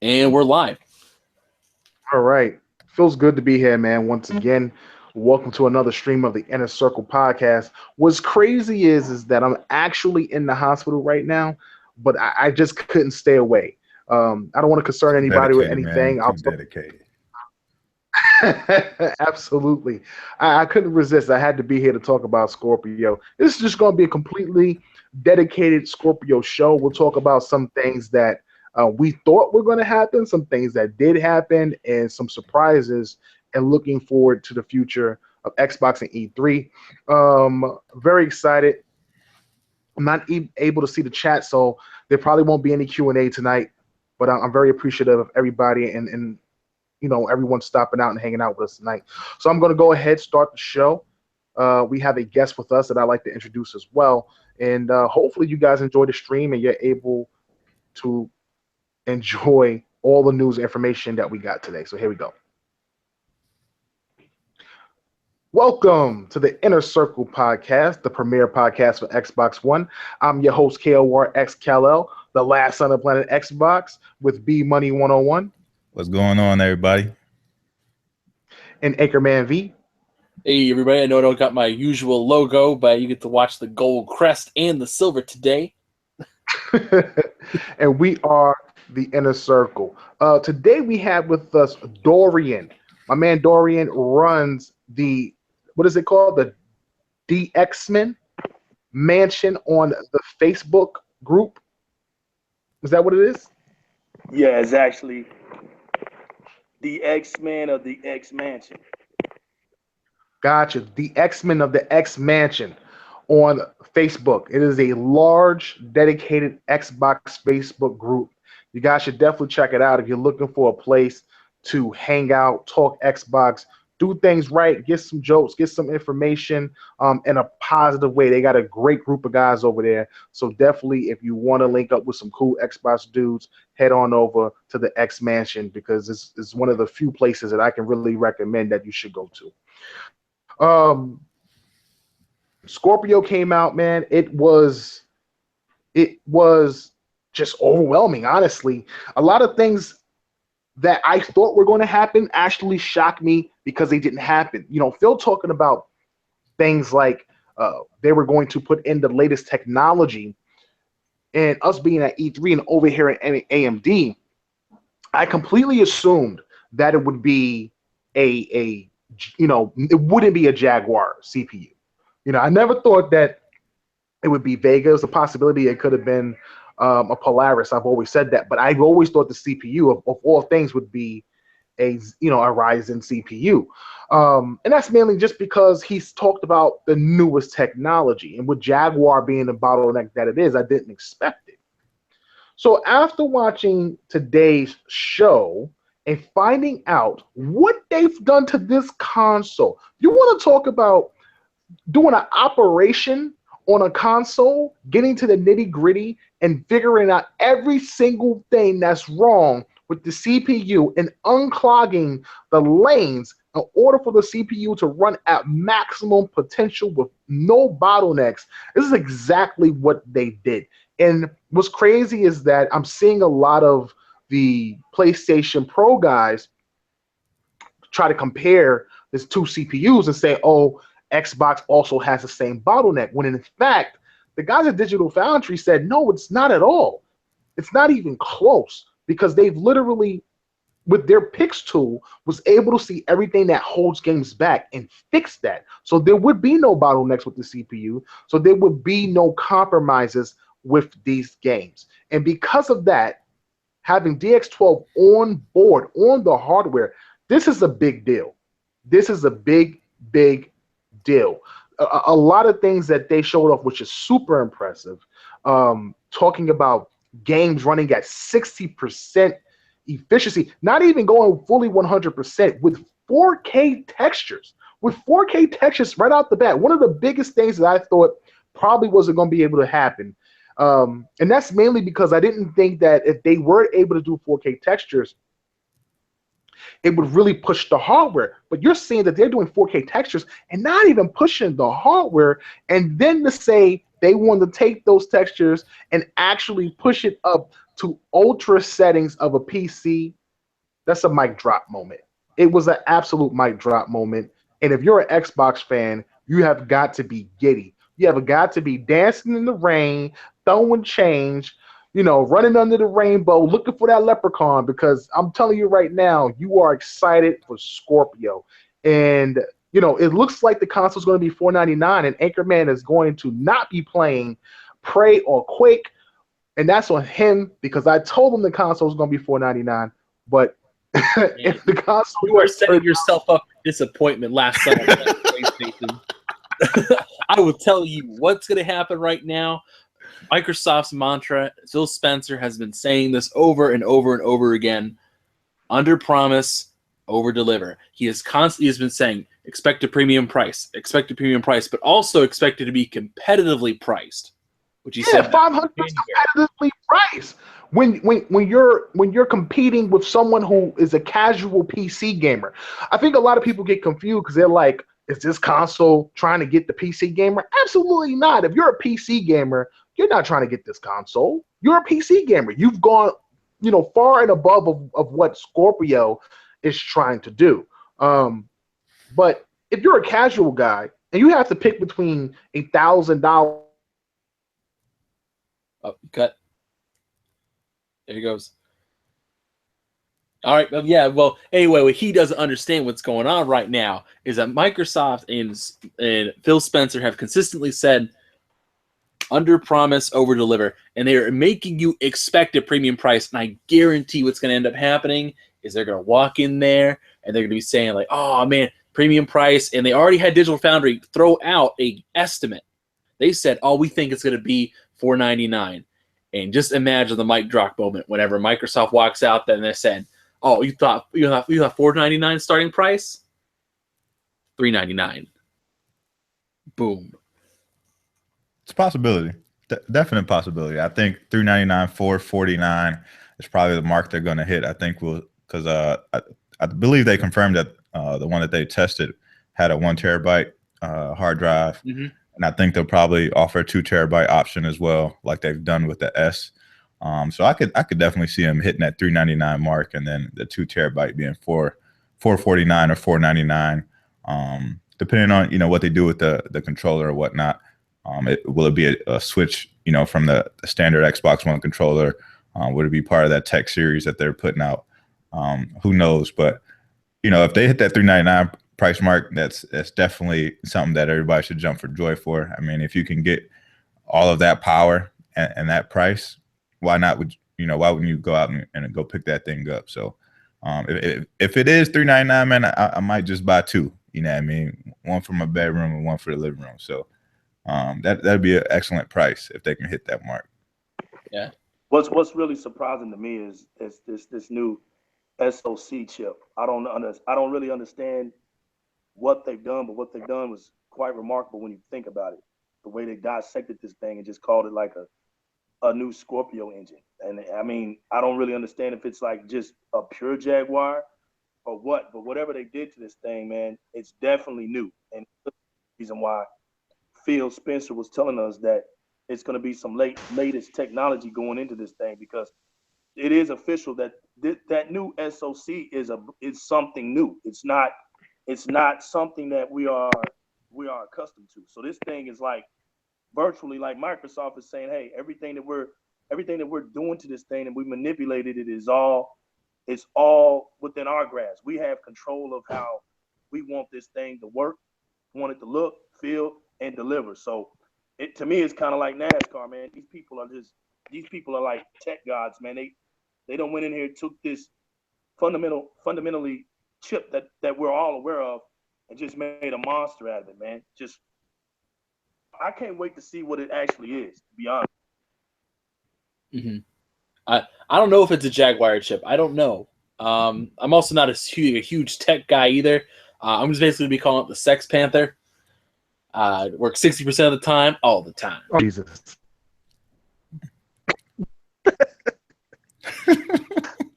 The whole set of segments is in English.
And we're live. All right. Feels good to be here, man. Once again, welcome to another stream of the Inner Circle podcast. What's crazy is that I'm actually in the hospital right now, but I just couldn't stay away. I don't want to concern anybody with Dedicated, man. anything. Too dedicated. Absolutely. I couldn't resist. I had to be here to talk about Scorpio. This is just going to be a completely dedicated Scorpio show. We'll talk about some things that we thought were going to happen, some things that did happen, and some surprises, and looking forward to the future of Xbox and E3. Very excited. I'm not able to see the chat, so there probably won't be any Q&A tonight, but I'm very appreciative of everybody and everyone stopping out and hanging out with us tonight. So I'm going to go ahead start the show. We have a guest with us that I'd like to introduce as well, and hopefully you guys enjoy the stream and you're able to enjoy all the news information that we got today. So here we go. Welcome to the Inner Circle podcast, the premier podcast for Xbox One. I'm your host, KOR X Kal-El, the last son of planet Xbox with B Money 101. What's going on, everybody? And Anchorman V. Hey, everybody. I know I don't got my usual logo, but you get to watch the gold crest and the silver today. And we are the Inner Circle. Today we have with us Dorian. My man Dorian runs the, what is it called? The XMen Mansion on the Facebook group. Is that what it is? Yeah, it's actually the X-Men of the X Mansion. Gotcha. The XMen of the X Mansion on Facebook. It is a large, dedicated Xbox Facebook group. You guys should definitely check it out if you're looking for a place to hang out, talk Xbox, do things right, get some jokes, get some information in a positive way. They got a great group of guys over there. So definitely, if you want to link up with some cool Xbox dudes, head on over to the X Mansion because it's one of the few places that I can really recommend that you should go to. Scorpio came out, man. It was just overwhelming, honestly. A lot of things that I thought were going to happen actually shocked me because they didn't happen. You know, Phil talking about things like they were going to put in the latest technology, and us being at E3 and over here at AMD, I completely assumed that it would be it wouldn't be a Jaguar CPU. You know, I never thought that it would be Vega. It's a possibility it could have been a Polaris. I've always said that, but I've always thought the CPU of all things would be a Ryzen CPU, and that's mainly just because he's talked about the newest technology, and with Jaguar being the bottleneck that it is, I didn't expect it. So after watching today's show and finding out what they've done to this console, you want to talk about doing an operation on a console, getting to the nitty gritty and figuring out every single thing that's wrong with the CPU and unclogging the lanes in order for the CPU to run at maximum potential with no bottlenecks. This is exactly what they did. And what's crazy is that I'm seeing a lot of the PlayStation Pro guys try to compare these two CPUs and say, oh, Xbox also has the same bottleneck, when in fact, the guys at Digital Foundry said, no, it's not at all. It's not even close, because they've literally, with their Pix tool, was able to see everything that holds games back and fix that. So there would be no bottlenecks with the CPU. So there would be no compromises with these games. And because of that, having DX12 on board, on the hardware, this is a big deal. This is a big deal. A lot of things that they showed off, which is super impressive. Talking about games running at 60% efficiency, not even going fully 100% with 4K textures. With 4K textures right out the bat, one of the biggest things that I thought probably wasn't going to be able to happen. And that's mainly because I didn't think that if they were able to do 4K textures, it would really push the hardware. But you're seeing that they're doing 4K textures and not even pushing the hardware, and then to say they want to take those textures and actually push it up to ultra settings of a PC, that's a mic drop moment. It was an absolute mic drop moment. And if you're an Xbox fan, you have got to be giddy. You have got to be dancing in the rain, throwing change, running under the rainbow, looking for that leprechaun, because I'm telling you right now, you are excited for Scorpio. And, it looks like the console is going to be $499, and Anchorman is going to not be playing Prey or Quake. And that's on him, because I told him the console is going to be $499. But if the console, you are setting yourself up for disappointment last summer on PlayStation. I will tell you what's going to happen right now. Microsoft's mantra, Phil Spencer has been saying this over and over and over again: under promise, over deliver. He has been saying expect a premium price, but also expect it to be competitively priced, which he said $500 competitively priced. When you're competing with someone who is a casual PC gamer, I think a lot of people get confused because they're like, is this console trying to get the PC gamer? Absolutely not. If you're a PC gamer, you're not trying to get this console. You're a PC gamer. You've gone, far and above of what Scorpio is trying to do. But if you're a casual guy and you have to pick between $1,000. Oh, cut. There he goes. All right. Yeah. Well, anyway, what he doesn't understand what's going on right now is that Microsoft and Phil Spencer have consistently said under promise, over deliver, and they are making you expect a premium price. And I guarantee what's going to end up happening is they're going to walk in there and they're going to be saying like, "Oh man, premium price," and they already had Digital Foundry throw out a estimate. They said, "Oh, we think it's going to be $499," and just imagine the mic drop moment whenever Microsoft walks out there and they said, "Oh, you thought $499 starting price? $399." Boom. It's a possibility. Definite possibility. I think $399, $449 is probably the mark they're going to hit. I think because I believe they confirmed that the one that they tested had a 1 terabyte hard drive. Mm-hmm. And I think they'll probably offer a 2 terabyte option as well, like they've done with the S. So I could definitely see them hitting that $399 mark, and then the 2 terabyte being $449 or $499, depending on what they do with the controller or whatnot. Will it be a switch, from the standard Xbox One controller? Would it be part of that tech series that they're putting out? Who knows? But if they hit that $399 price mark, that's definitely something that everybody should jump for joy for. I mean, if you can get all of that power and that price, why not? Why wouldn't you go out and go pick that thing up? So, if it is $399, man, I might just buy 2. You know what I mean? One for my bedroom and one for the living room. So, that'd be an excellent price if they can hit that mark. Yeah. What's really surprising to me is this new SoC chip. I don't really understand what they've done, but what they've done was quite remarkable when you think about it. The way they dissected this thing and just called it like a new Scorpio engine. And I mean, I don't really understand if it's like just a pure Jaguar or what, but whatever they did to this thing, man, it's definitely new. And the reason why Phil Spencer was telling us that it's going to be some latest technology going into this thing, because it is official that that new SoC is something new. It's not something that we are accustomed to. So this thing is like virtually like Microsoft is saying, hey, everything that we're doing to this thing and we manipulated it is all within our grasp. We have control of how we want this thing to work, want it to look, feel, and deliver. So to me, it's kind of like NASCAR, man. These people are like tech gods, man. They don't went in here and took this fundamentally chip that we're all aware of and just made a monster out of it, man. I can't wait to see what it actually is, to be honest. Mm-hmm. I don't know if it's a Jaguar chip. I don't know. I'm also not a huge tech guy either. I'm just basically be calling it the Sex Panther. Works 60% of the time, all the time. Oh, Jesus.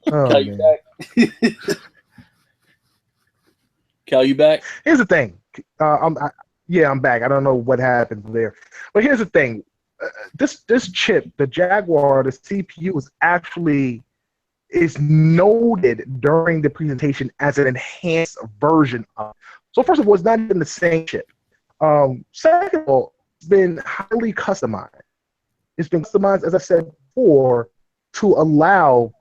Cal, you back? Cal, you back? Here's the thing. I'm back. I don't know what happened there, but here's the thing. this chip, the Jaguar, the CPU is noted during the presentation as an enhanced version of. So first of all, it's not even the same chip. Second of all, it's been highly customized. It's been customized, as I said before, to allow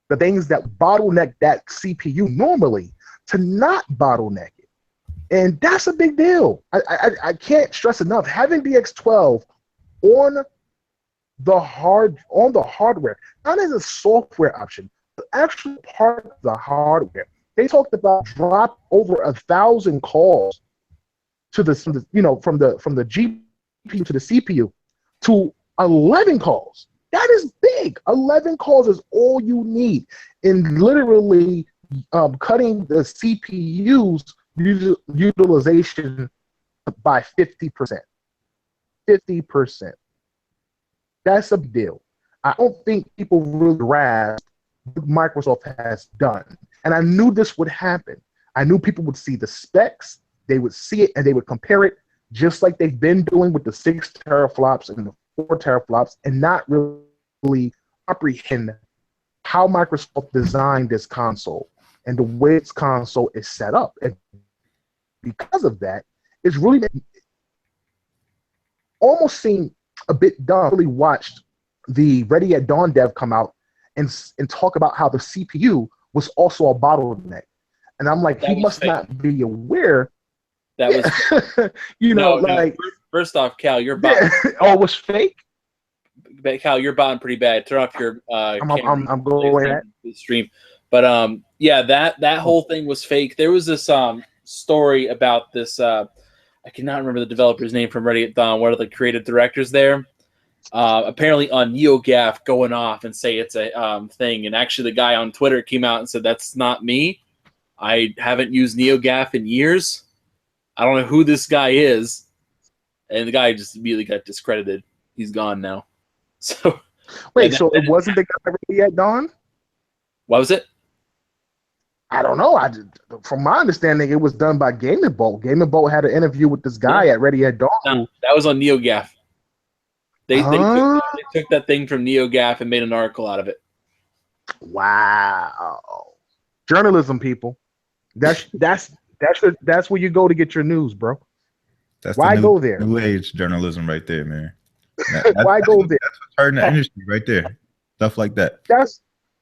the things that bottleneck that CPU normally to not bottleneck it. And that's a big deal. I can't stress enough. Having DX12 on the hardware, not as a software option, but actually part of the hardware. They talked about drop over 1,000 calls to the from the GPU to the CPU to 11 calls. That is big. 11 calls is all you need in literally cutting the CPU's utilization by 50%. 50%. That's a big deal. I don't think people really grasp what Microsoft has done. And I knew this would happen. I knew people would see the specs, they would see it, and they would compare it just like they've been doing with the 6 teraflops and the 4 teraflops, and not really comprehend how Microsoft designed this console and the way its console is set up. And because of that, it's really almost seemed a bit dumb. I really watched the Ready at Dawn dev come out and talk about how the CPU was also a bottleneck. And I'm like, he must not be aware. That was, like. First off, Cal, you're botting. Oh, it was fake? Cal, you're botting pretty bad. Turn off your I'm going at the stream. But yeah, that whole thing was fake. There was this story about this. I cannot remember the developer's name from Ready at Dawn. One of the creative directors there. Apparently on NeoGAF going off and say it's a thing. And actually the guy on Twitter came out and said, that's not me. I haven't used NeoGAF in years. I don't know who this guy is. And the guy just immediately got discredited. He's gone now. So wait, so it wasn't the guy Ready at Dawn? What was it? I don't know. From my understanding, it was done by Gaming Bolt. Gaming Bolt had an interview with this guy at Ready at Dawn. No, that was on NeoGAF. They took that thing from NeoGAF and made an article out of it. Wow, journalism, people. That's where you go to get your news, bro. Why go there? New age journalism, right there, man. Why go there? That's what's hurting the industry, right there. Stuff like that.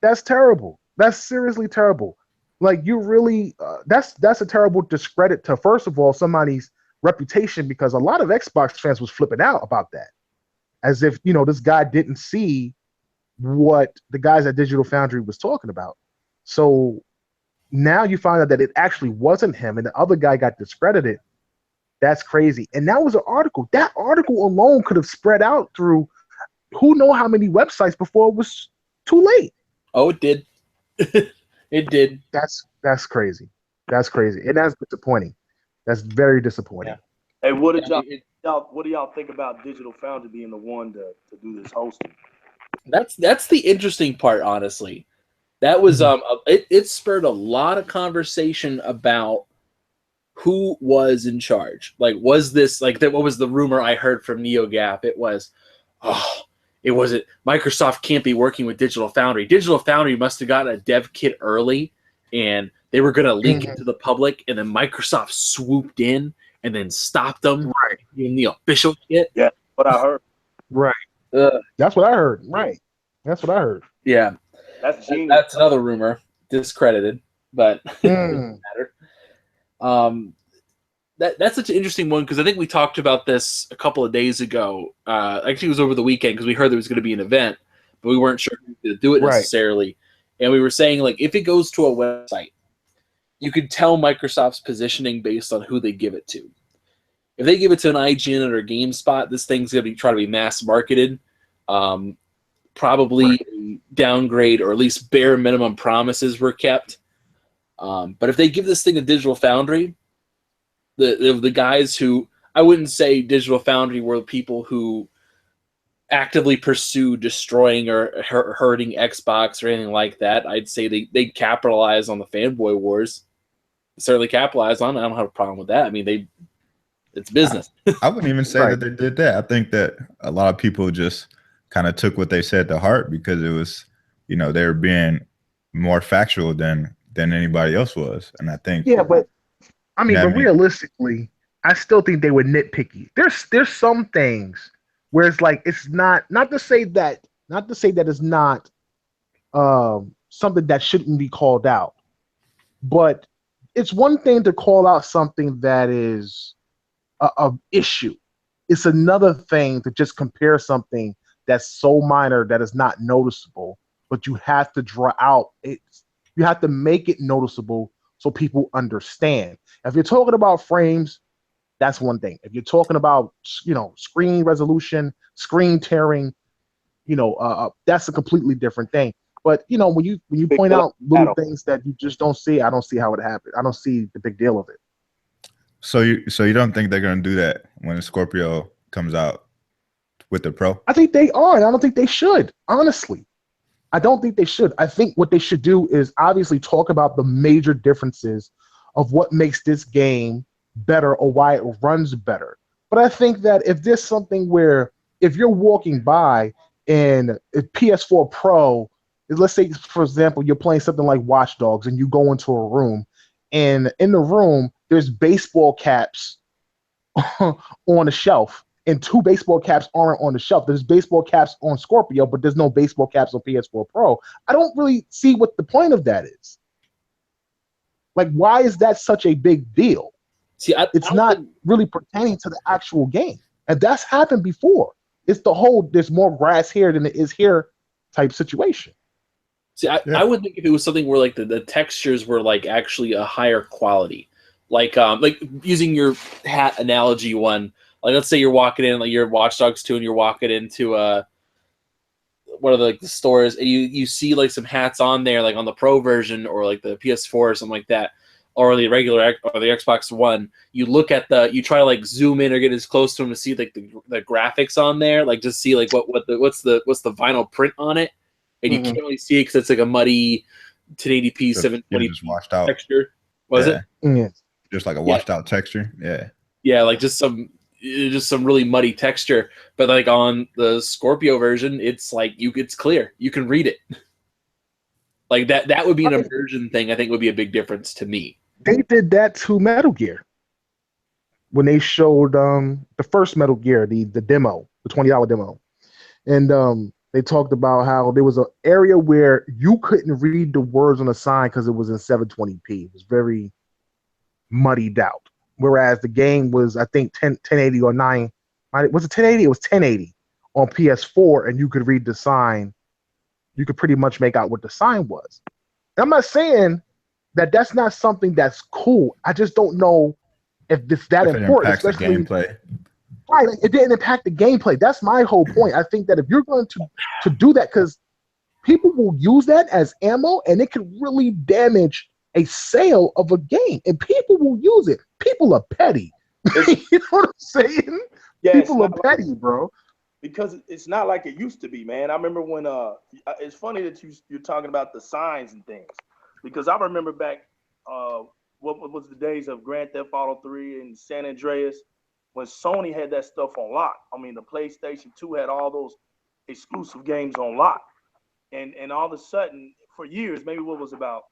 That's terrible. That's seriously terrible. Like, you really, that's a terrible discredit to, first of all, somebody's reputation, because a lot of Xbox fans was flipping out about that, as if, this guy didn't see what the guys at Digital Foundry was talking about. So now you find out that it actually wasn't him, and the other guy got discredited. That's crazy. And that was an article. That article alone could have spread out through who know how many websites before it was too late. Oh, it did. It did. That's crazy. That's crazy. And that's disappointing. That's very disappointing. Yeah. Hey, what do y'all think about Digital Foundry being the one to do this hosting? That's the interesting part, honestly. That was it spurred a lot of conversation about who was in charge. Like, was this like that? What was the rumor I heard from NeoGAF? It was, it wasn't. Microsoft can't be working with Digital Foundry. Digital Foundry must have gotten a dev kit early, and they were going to leak it to the public, and then Microsoft swooped in and then stopped them. Right. In the official kit. Yeah, what I heard. Right. That's what I heard. Right. That's what I heard. Yeah. That's genius. That's another rumor, discredited, but it doesn't matter. That's such an interesting one, because I think we talked about this a couple of days ago. Actually, it was over the weekend, because we heard there was going to be an event, but we weren't sure who to do it necessarily. And we were saying, like, if it goes to a website, you could tell Microsoft's positioning based on who they give it to. If they give it to an IGN or GameSpot, this thing's going to try to be mass marketed. Probably downgrade, or at least bare minimum promises were kept. But if they give this thing a Digital Foundry, the guys who, I wouldn't say Digital Foundry were the people who actively pursue destroying or hurting Xbox or anything like that. I'd say they capitalize on the fanboy wars. Certainly capitalize on it. I don't have a problem with that. I mean, It's business. I wouldn't even say Right. that they did that. I think that a lot of people just kind of took what they said to heart because it was, you know, they were being more factual than anybody else was. And I think, Yeah, but I you mean, know but what I mean? realistically, I still think they were nitpicky. There's some things where it's like it's not to say that it's not something that shouldn't be called out, but it's one thing to call out something that is a issue. It's another thing to just compare something that's so minor that is not noticeable, but you have to draw out it. You have to make it noticeable so people understand. If you're talking about frames, that's one thing. If you're talking about screen resolution, screen tearing, that's a completely different thing. But when you Big point deal. out little things that you just don't see, I don't see how it happened. I don't see the big deal of it. So you don't think they're going to do that when the Scorpio comes out with the Pro? I think they are, and I don't think they should. Honestly, I don't think they should. I think what they should do is obviously talk about the major differences of what makes this game better or why it runs better. But I think that if there's something where if you're walking by and a PS4 Pro, let's say for example you're playing something like Watch Dogs and you go into a room and in the room there's baseball caps on a shelf, and two baseball caps aren't on the shelf. There's baseball caps on Scorpio, but there's no baseball caps on PS4 Pro. I don't really see what the point of that is. Like, why is that such a big deal? See, It's not really pertaining to the actual game, and that's happened before. It's the whole "there's more grass here than it is here" type situation. See, I would think if it was something where like the textures were like actually a higher quality, like using your hat analogy one, like let's say you're walking in, like you're Watch Dogs 2 and you're walking into one of the stores and you see like some hats on there, like on the Pro version or like the PS4 or something like that, or the regular or the Xbox One. You look at you try to like zoom in or get as close to them to see like the graphics on there, like just see like what's the vinyl print on it. And you can't really see it because it's like a muddy 1080p, 720p just washed out texture. Was it? Yeah. Just like a washed out texture. Yeah. Yeah, like just some really muddy texture. But like on the Scorpio version, it's like it's clear. You can read it. Like that would be an immersion thing. I think would be a big difference to me. They did that to Metal Gear when they showed the first Metal Gear, the demo, the $20 demo, and they talked about how there was an area where you couldn't read the words on the sign because it was in 720p. It was very muddied out. Whereas the game was, I think, 1080 or 9. Was it 1080? It was 1080 on PS4, and you could read the sign. You could pretty much make out what the sign was. And I'm not saying that that's not something that's cool. I just don't know if it's that important, especially the gameplay. Right, it didn't impact the gameplay. That's my whole point. I think that if you're going to do that, because people will use that as ammo, and it can really damage a sale of a game, and people will use it. People are petty. You know what I'm saying? Yeah, people are petty, bro. Because it's not like it used to be, man. I remember when it's funny that you're talking about the signs and things, because I remember back what was the days of Grand Theft Auto 3 and San Andreas, when Sony had that stuff on lock. I mean, the PlayStation 2 had all those exclusive games on lock. And all of a sudden, for years, maybe what was about,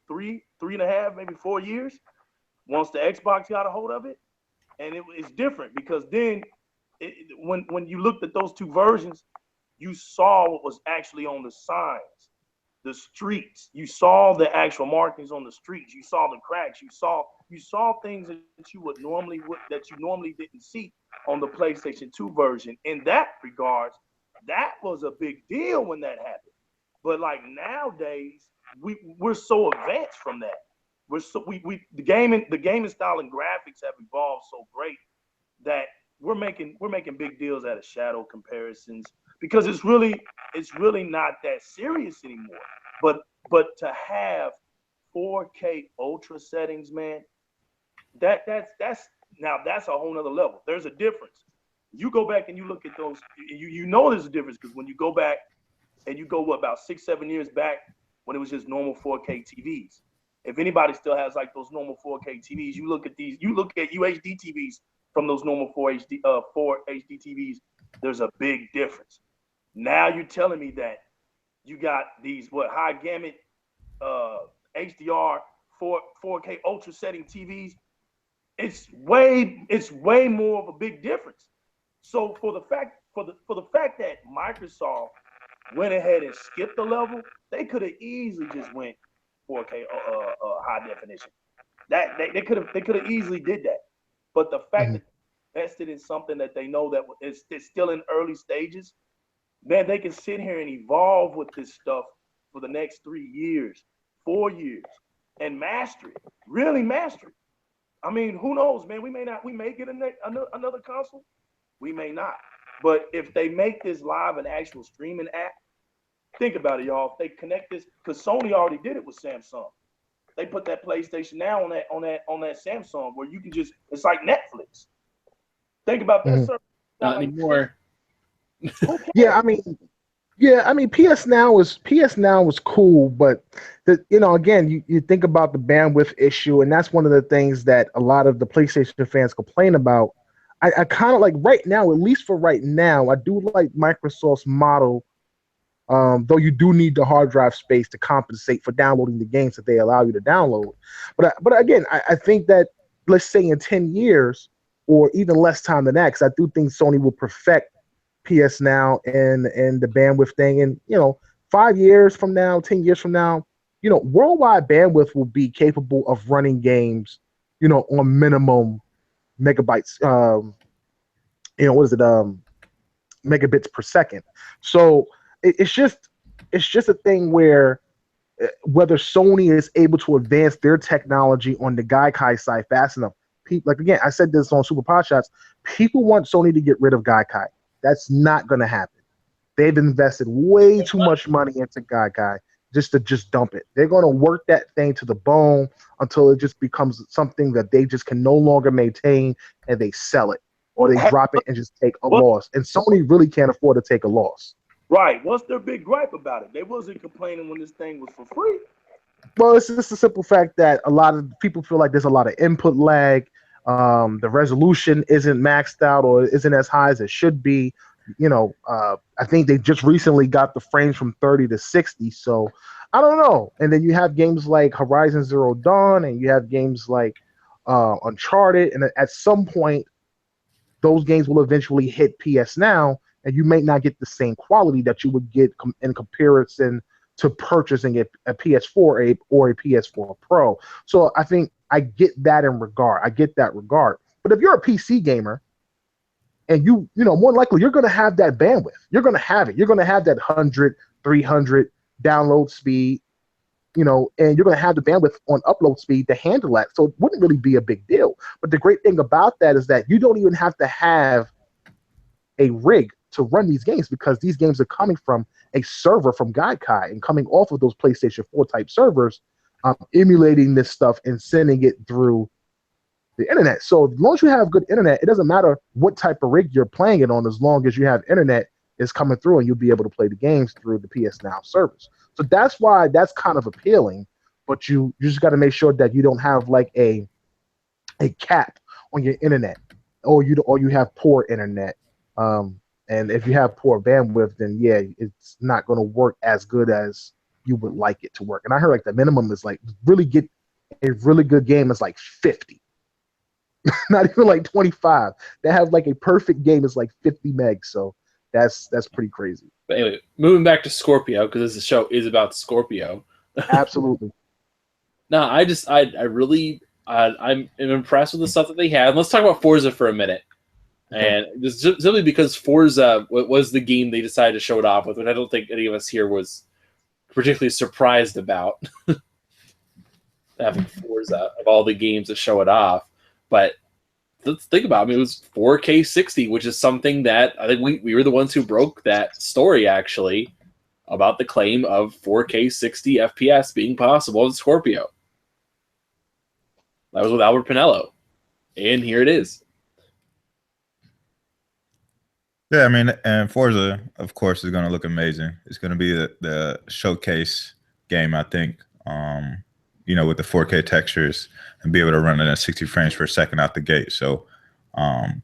three and a half, maybe 4 years, once the Xbox got a hold of it. And it's different because then when you looked at those two versions, you saw what was actually on the signs, the streets. You saw the actual markings on the streets. You saw the cracks. You saw things that you normally didn't see on the PlayStation 2 version. In that regards, that was a big deal when that happened. But like nowadays, we're so advanced from that. The gaming style and graphics have evolved so great that we're making big deals out of shadow comparisons because it's really not that serious anymore. But to have 4K ultra settings, man, that's a whole nother level. There's a difference. You go back and you look at those, you know there's a difference because when you go back and you go about 6-7 years back when it was just normal 4K TVs, if anybody still has like those normal 4K TVs, you look at UHD TVs from those normal 4 HD TVs, there's a big difference. Now you're telling me that you got these high gamut HDR 4K ultra setting TVs. It's way more of a big difference. So for the fact that Microsoft went ahead and skipped the level, they could have easily just went 4K high definition. That they could have easily did that. But the fact that they invested in something that they know that it's still in early stages, man, they can sit here and evolve with this stuff for the next 3 years, 4 years, and master it. Really master it. I mean, who knows, man? We may get another console. We may not. But if they make this live an actual streaming app, think about it, y'all. If they connect this, because Sony already did it with Samsung. They put that PlayStation Now on that Samsung where you can it's like Netflix. Think about that, sir. Not anymore. Yeah, I mean, PS Now was cool, but again, you think about the bandwidth issue, and that's one of the things that a lot of the PlayStation fans complain about. I kind of like right now, at least for right now, I do like Microsoft's model, though you do need the hard drive space to compensate for downloading the games that they allow you to download. But again, I think that, let's say in 10 years or even less time than that, because I do think Sony will perfect PS Now and the bandwidth thing. And 5 years from now, 10 years from now, worldwide bandwidth will be capable of running games, on minimum megabytes. Megabits per second. So it's just a thing where whether Sony is able to advance their technology on the Gaikai side fast enough. Like again, I said this on Super Podshots. People want Sony to get rid of Gaikai. That's not going to happen. They've invested way too much money into Gaikai just to dump it. They're going to work that thing to the bone until it just becomes something that they just can no longer maintain, and they sell it or they drop it and just take a loss. And Sony really can't afford to take a loss. Right. What's their big gripe about it? They wasn't complaining when this thing was for free. Well, it's just the simple fact that a lot of people feel like there's a lot of input lag. The resolution isn't maxed out or isn't as high as it should be. I think they just recently got the frames from 30 to 60. So I don't know. And then you have games like Horizon Zero Dawn, and you have games like Uncharted. And at some point, those games will eventually hit PS Now, and you may not get the same quality that you would get in comparison to purchasing a PS4 or a PS4 Pro. So I think I get that regard. But if you're a PC gamer, and more likely you're going to have that bandwidth. You're going to have it. You're going to have that 100, 300 download speed, and you're going to have the bandwidth on upload speed to handle that. So it wouldn't really be a big deal. But the great thing about that is that you don't even have to have a rig to run these games, because these games are coming from a server from Gaikai and coming off of those PlayStation 4 type servers, emulating this stuff and sending it through the internet. So as long as you have good internet, it doesn't matter what type of rig you're playing it on, as long as you have internet is coming through and you'll be able to play the games through the PS Now service. So that's why that's kind of appealing, but you just got to make sure that you don't have like a cap on your internet, or you have poor internet. And if you have poor bandwidth, then yeah, it's not going to work as good as you would like it to work. And I heard like the minimum is like really get a really good game is like 50. Not even like 25. They have like a perfect game is like 50 megs. So that's pretty crazy. But anyway, moving back to Scorpio, because this show is about Scorpio. Absolutely. No, I'm impressed with the stuff that they had. Let's talk about Forza for a minute. Okay. And just simply because Forza was the game they decided to show it off with, which I don't think any of us here was particularly surprised about. Having Forza of all the games to show it off. But let's think about it. It was 4K 60, which is something that I think we were the ones who broke that story, actually, about the claim of 4K 60 FPS being possible in Scorpio. That was with Albert Pinello. And here it is. Yeah, I mean, and Forza, of course, is going to look amazing. It's going to be the showcase game, I think, you know, with the 4K textures and be able to run it at 60 frames per second out the gate. So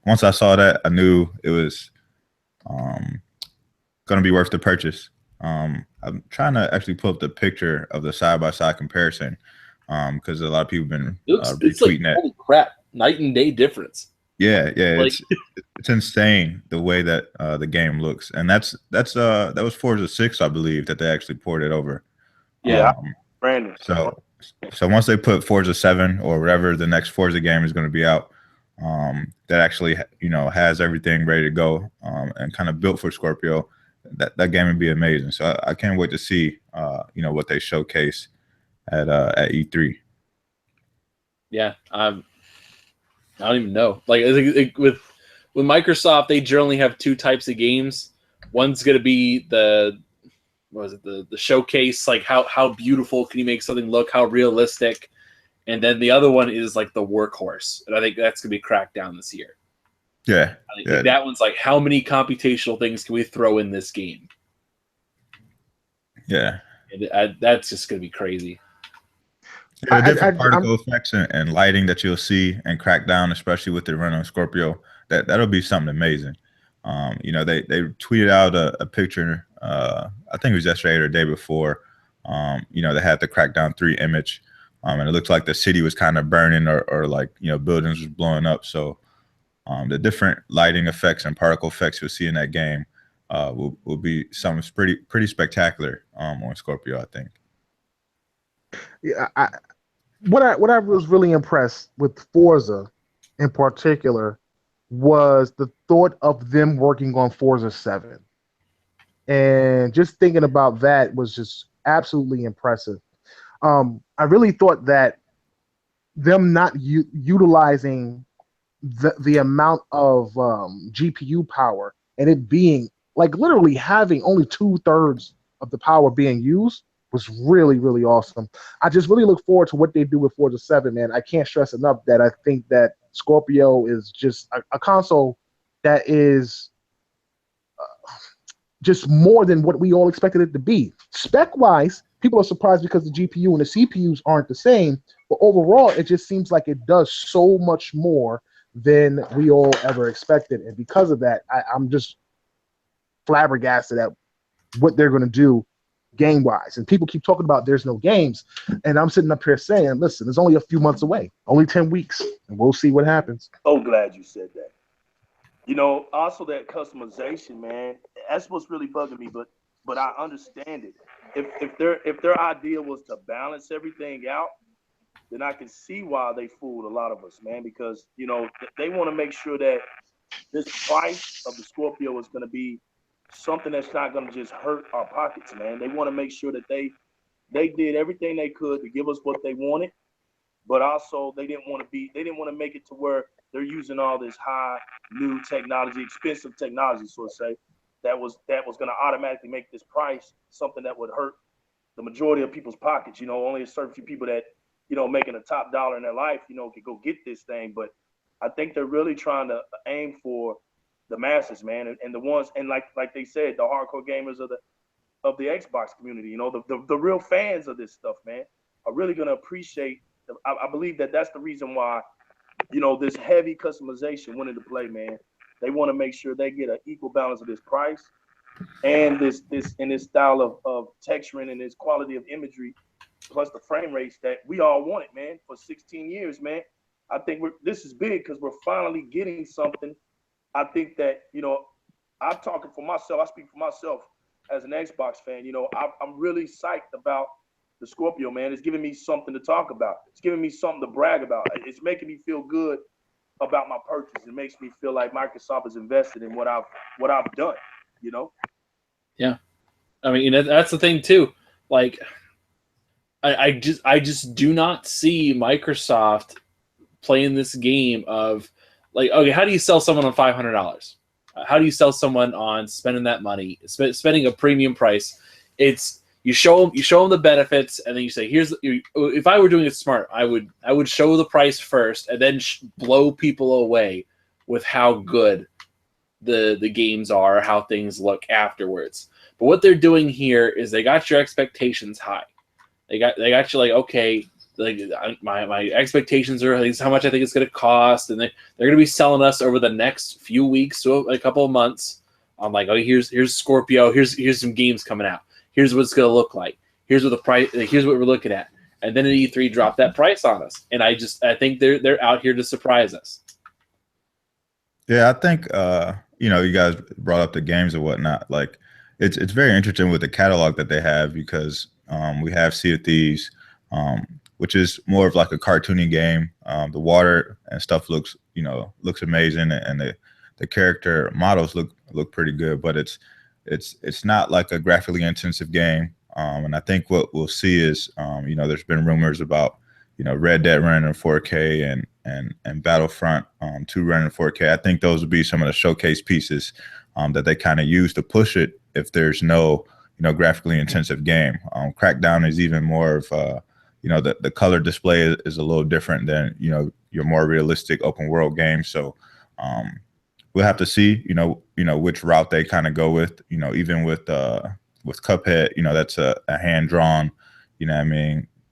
once I saw that, I knew it was going to be worth the purchase. I'm trying to actually pull up the picture of the side-by-side comparison because a lot of people have been it's like, retweeting it. holy crap, night and day difference. Yeah, Like, it's insane the way that the game looks, and that was Forza 6, I believe, that they actually ported over. Yeah, Brandon. So once they put Forza 7 or whatever the next Forza game is going to be out, that actually, you know, has everything ready to go and kind of built for Scorpio, that game would be amazing. So I can't wait to see, you know, what they showcase at E3. Yeah, I don't even know. Like, with Microsoft, they generally have two types of games. One's going to be the showcase, like how beautiful can you make something look, how realistic, and then the other one is like the workhorse, and I think that's going to be Crackdown this year. Yeah, I think that one's like, how many computational things can we throw in this game? Yeah, and that's just going to be crazy. Yeah, the different particle effects and lighting that you'll see and Crackdown, especially with the run on Scorpio, that'll be something amazing. You know, they tweeted out a picture, I think it was yesterday or the day before. You know, they had the Crackdown 3 image, and it looked like the city was kind of burning or like, you know, buildings was blowing up. So the different lighting effects and particle effects you'll see in that game will be something pretty spectacular on Scorpio, I think. Yeah, what I was really impressed with Forza in particular was the thought of them working on Forza 7. And just thinking about that was just absolutely impressive. I really thought that them not utilizing the amount of GPU power and it being like literally having only 2/3 of the power being used was really, really awesome. I just really look forward to what they do with Forza 7, man. I can't stress enough that I think that Scorpio is just a console that is just more than what we all expected it to be. Spec-wise, people are surprised because the GPU and the CPUs aren't the same, but overall, it just seems like it does so much more than we all ever expected. And because of that, I'm just flabbergasted at what they're going to do game-wise. And people keep talking about there's no games, and I'm sitting up here saying, listen, it's only a few months away, only 10 weeks, and we'll see what happens. So glad you said that. You know, also that customization, man, that's what's really bugging me, but I understand it. If their idea was to balance everything out, then I can see why they fooled a lot of us, man, because, you know, they want to make sure that this price of the Scorpio is going to be something that's not going to just hurt our pockets, man. They want to make sure that they did everything they could to give us what they wanted, but also they didn't want to make it to where they're using all this high new technology, expensive technology, so to say, that was going to automatically make this price something that would hurt the majority of people's pockets. You know, only a certain few people that, you know, making a top dollar in their life, you know, could go get this thing. But I think they're really trying to aim for the masses, man, and the ones, and like they said, the hardcore gamers of the Xbox community, you know, the real fans of this stuff, man, are really going to appreciate. I believe that that's the reason why, you know, this heavy customization went into play, man. They want to make sure they get an equal balance of this price and this style of texturing and this quality of imagery, plus the frame rates that we all wanted, man, for 16 years, man. I think this is big because we're finally getting something. I think that, you know, I'm talking for myself. I speak for myself as an Xbox fan. You know, I'm really psyched about the Scorpio, man. It's giving me something to talk about. It's giving me something to brag about. It's making me feel good about my purchase. It makes me feel like Microsoft is invested in what I've done, you know? Yeah. I mean, that's the thing too. Like, I just do not see Microsoft playing this game of like, okay, how do you sell someone on $500? How do you sell someone on spending that money, spending a premium price? It's you show them the benefits, and then you say, here's. If I were doing it smart, I would show the price first, and then blow people away with how good the games are, how things look afterwards. But what they're doing here is they got your expectations high. They got you like, okay, like my expectations are how much I think it's going to cost, and they're going to be selling us over the next few weeks to a couple of months. I'm like, oh, here's Scorpio, here's some games coming out. Here's what it's going to look like. Here's what the price. Here's what we're looking at. And then at E3 dropped that price on us, and I think they're out here to surprise us. Yeah, I think you guys brought up the games and whatnot. Like, it's very interesting with the catalog that they have because we have Sea of Thieves, which is more of like a cartoony game. The water and stuff looks amazing, and the character models look pretty good, but it's not like a graphically intensive game. And I think what we'll see is, there's been rumors about, Red Dead running in 4K and Battlefront 2 running in 4K. I think those would be some of the showcase pieces that they kind of use to push it if there's no, graphically intensive game. Crackdown is even more of, the color display is a little different than, your more realistic open world game. So we'll have to see, which route they kind of go with, even with Cuphead, that's a hand drawn,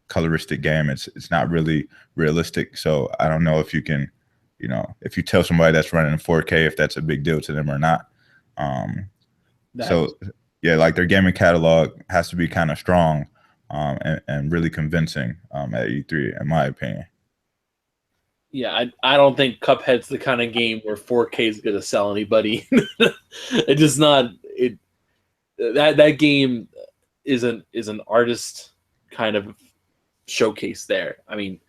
coloristic game. It's not really realistic. So I don't know if you can, if you tell somebody that's running in 4K, if that's a big deal to them or not. So yeah, like their gaming catalog has to be kind of strong and really convincing at E3, in my opinion. Yeah, I don't think Cuphead's the kind of game where 4K is going to sell anybody. It does not. That game is an artist kind of showcase there. I mean,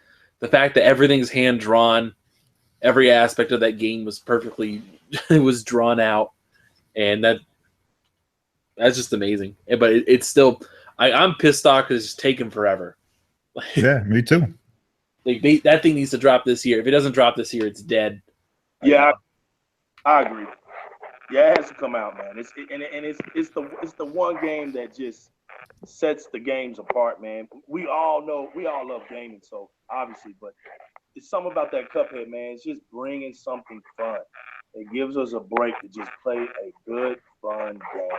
the fact that everything's hand drawn, every aspect of that game was perfectly drawn out, and that's just amazing. But it's still, I'm pissed off because it's taken forever. Yeah, me too. Like that thing needs to drop this year. If it doesn't drop this year, it's dead. Yeah, I agree. Yeah, it has to come out, man. It's the one game that just sets the games apart, man. We all love gaming, so obviously, but it's something about that Cuphead, man. It's just bringing something fun. It gives us a break to just play a good, fun game.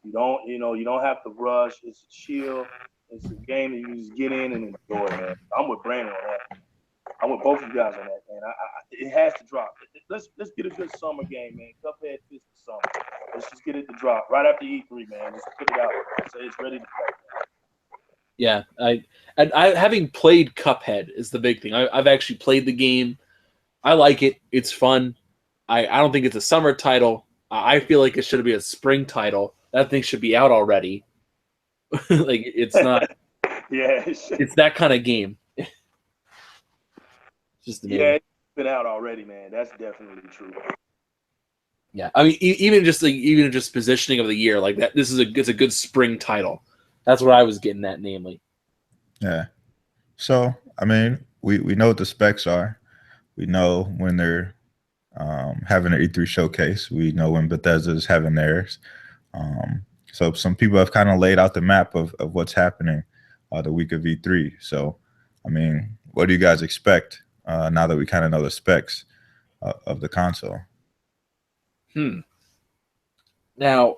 You don't have to rush. It's chill. It's a game that you just get in and enjoy, man. I'm with Brandon on that. I'm with both of you guys on that, man. It has to drop. Let's get a good summer game, man. Cuphead fits the summer. Let's just get it to drop right after E3, man. Just put it out. So it's ready to play. Yeah, I having played Cuphead is the big thing. I've actually played the game. I like it. It's fun. I don't think it's a summer title. I feel like it should be a spring title. That thing should be out already. Like it's not. Yeah, it's that kind of game. Just yeah, it's been out already, man. That's definitely true. Yeah, I mean, even just positioning of the year like that. It's a good spring title. That's what I was getting at, namely. Yeah. So I mean, we know what the specs are. We know when they're having their E3 showcase. We know when Bethesda's having theirs. So some people have kind of laid out the map of what's happening the week of E3. So, I mean, what do you guys expect now that we kind of know the specs of the console? Now,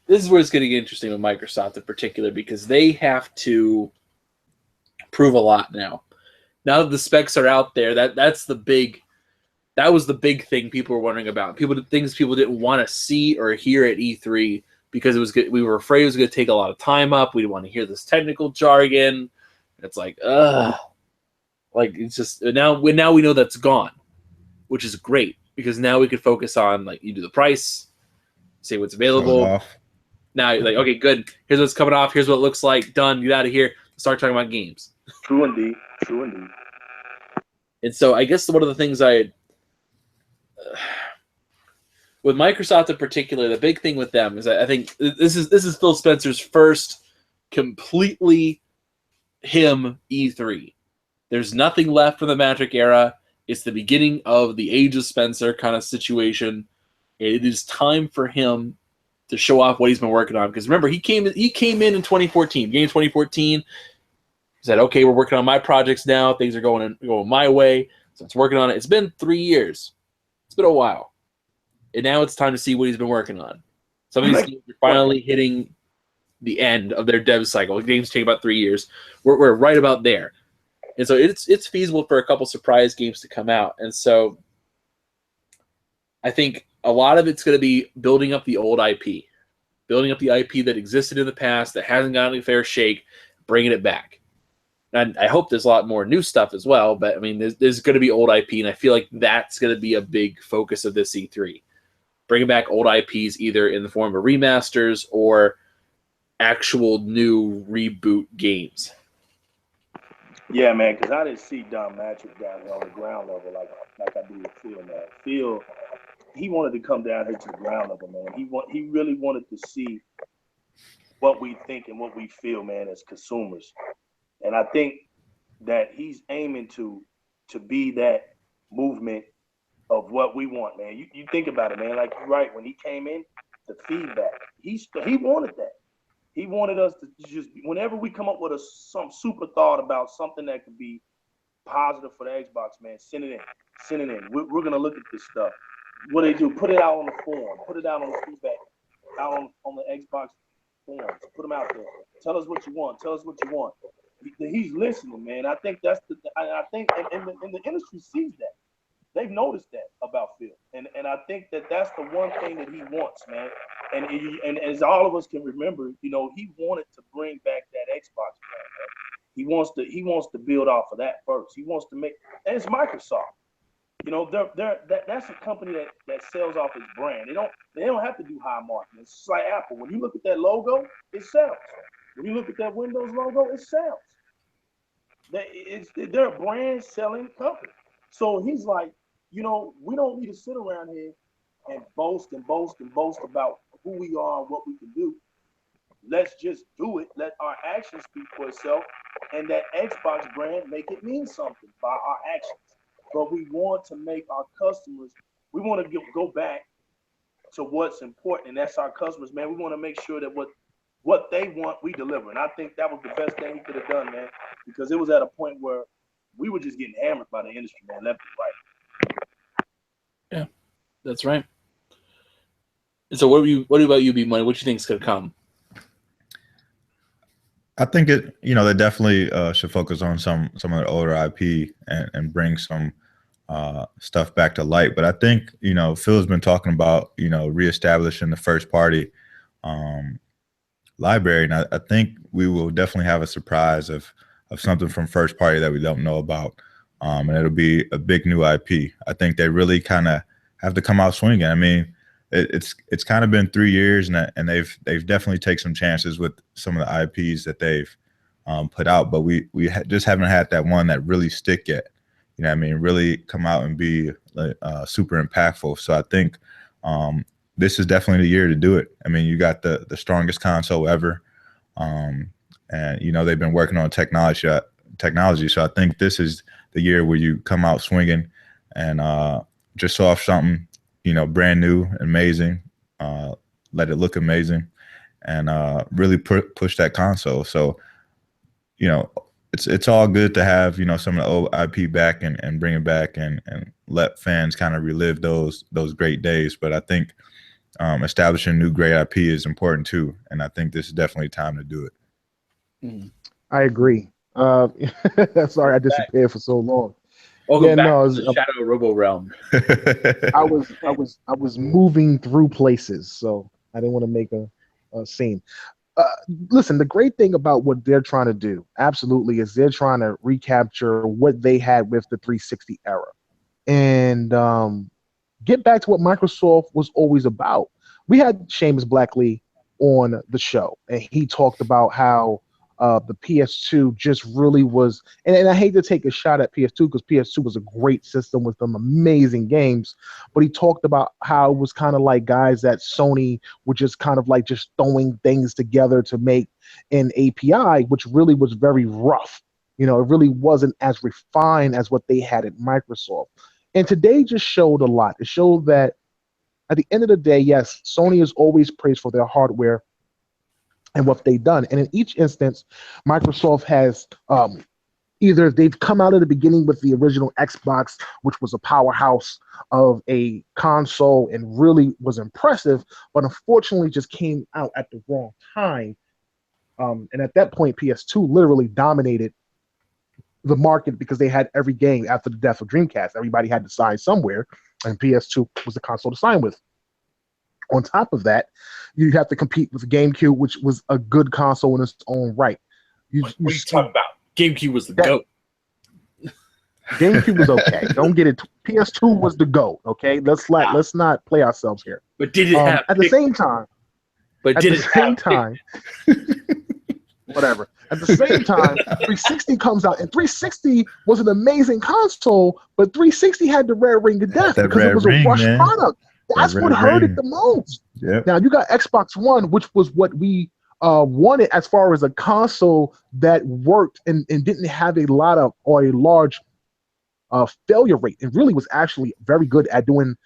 this is where it's getting interesting with Microsoft in particular because they have to prove a lot now. Now that the specs are out there, that was the big thing people were wondering about. Things people didn't want to see or hear at E3 because it was good. We were afraid it was going to take a lot of time up. We didn't want to hear this technical jargon. It's like, like it's just now we know that's gone, which is great because now we could focus on like you do the price, say what's available. Now you're like, okay, good. Here's what's coming off. Here's what it looks like. Done. Get out of here. Start talking about games. True indeed. True indeed. And so I guess one of the things with Microsoft in particular, the big thing with them is I think this is Phil Spencer's first completely him E3. There's nothing left from the Magic era. It's the beginning of the Age of Spencer kind of situation. It is time for him to show off what he's been working on. Because remember, he came in 2014. Beginning of 2014, he said, "Okay, we're working on my projects now. Things are going my way." So it's working on it. It's been 3 years. It's been a while. And now it's time to see what he's been working on. Some of these games are finally hitting the end of their dev cycle. Games take about 3 years. We're right about there. And so it's feasible for a couple surprise games to come out. And so I think a lot of it's going to be building up the old IP, building up the IP that existed in the past that hasn't gotten a fair shake, bringing it back. And I hope there's a lot more new stuff as well, but I mean, there's going to be old IP, and I feel like that's going to be a big focus of this E3. Bringing back old IPs either in the form of remasters or actual new reboot games. Yeah, man, because I didn't see Don Matrick down here on the ground level like I do with Phil, man. Phil, he wanted to come down here to the ground level, man. He really wanted to see what we think and what we feel, man, as consumers. And I think that he's aiming to be that movement of what we want, man. You think about it, man. Like, you're right, when he came in, the feedback, he wanted that. He wanted us to just, whenever we come up with some super thought about something that could be positive for the Xbox, man, send it in. We're going to look at this stuff. What they do, put it out on the forum, put it out on the feedback, out on the Xbox forums, put them out there. Tell us what you want. He's listening, man. I think that's I think and the industry sees that. They've noticed that about Phil, and I think that's the one thing that he wants, man. And as all of us can remember, he wanted to bring back that Xbox brand, man. He wants to build off of that first. He wants to make, and it's Microsoft. That's a company that sells off its brand. They don't have to do high marketing. It's just like Apple. When you look at that logo, it sells. When you look at that Windows logo, it sells. They're a brand selling company. So he's like, we don't need to sit around here and boast about who we are and what we can do. Let's just do it. Let our actions speak for itself, and that Xbox brand make it mean something by our actions. But we want to make our customers, we want to go back to what's important, and that's our customers, man. We want to make sure that what they want, we deliver. And I think that was the best thing he could have done, man, because it was at a point where we were just getting hammered by the industry, man, left and right. Yeah, that's right. And so what about you, B-Money? What do you think is going to come? I think they definitely should focus on some of the older IP and bring some stuff back to light. But I think, Phil's been talking about, reestablishing the first party library. And I think we will definitely have a surprise of something from first party that we don't know about. And it'll be a big new IP. I think they really kind of have to come out swinging. I mean, it's kind of been 3 years, and they've definitely taken some chances with some of the IPs that they've put out, but we just haven't had that one that really stick yet. Really come out and be super impactful. So I think this is definitely the year to do it. I mean, you got the strongest console ever, and they've been working on technology. So I think this is the year where you come out swinging and just show off something, brand new, amazing, let it look amazing, and really push that console. So, it's all good to have, some of the old IP back and bring it back and let fans kind of relive those great days. But I think establishing new great IP is important too, and I think this is definitely time to do it. Mm-hmm. I agree. Sorry, I disappeared for so long. Welcome back to the Shadow Robo Realm. I was moving through places, so I didn't want to make a scene. Listen, the great thing about what they're trying to do, absolutely, is they're trying to recapture what they had with the 360 era, and get back to what Microsoft was always about. We had Seamus Blackley on the show, and he talked about how the PS2 just really was, and I hate to take a shot at PS2 because PS2 was a great system with some amazing games, but he talked about how it was kind of like guys at Sony were just kind of like just throwing things together to make an API, which really was very rough. It really wasn't as refined as what they had at Microsoft. And today just showed a lot. It showed that at the end of the day, yes, Sony is always praised for their hardware and what they've done. And in each instance, Microsoft has either they've come out at the beginning with the original Xbox, which was a powerhouse of a console and really was impressive, but unfortunately just came out at the wrong time. And at that point, PS2 literally dominated the market because they had every game after the death of Dreamcast. Everybody had to sign somewhere, and PS2 was the console to sign with. On top of that, you have to compete with the GameCube, which was a good console in its own right. What are you talking about? GameCube was the GOAT. GameCube was okay. Don't get it. PS2 was the GOAT. Okay, let's not play ourselves here. But did it have at the same time? But did it same time? Whatever. At the same time, 360 comes out, and 360 was an amazing console, but 360 had the rare ring of death because it was a rush product. That's what hurt it the most. Yep. Now you got Xbox One, which was what we wanted as far as a console that worked and didn't have a lot of or a large failure rate. It really was actually very good at doing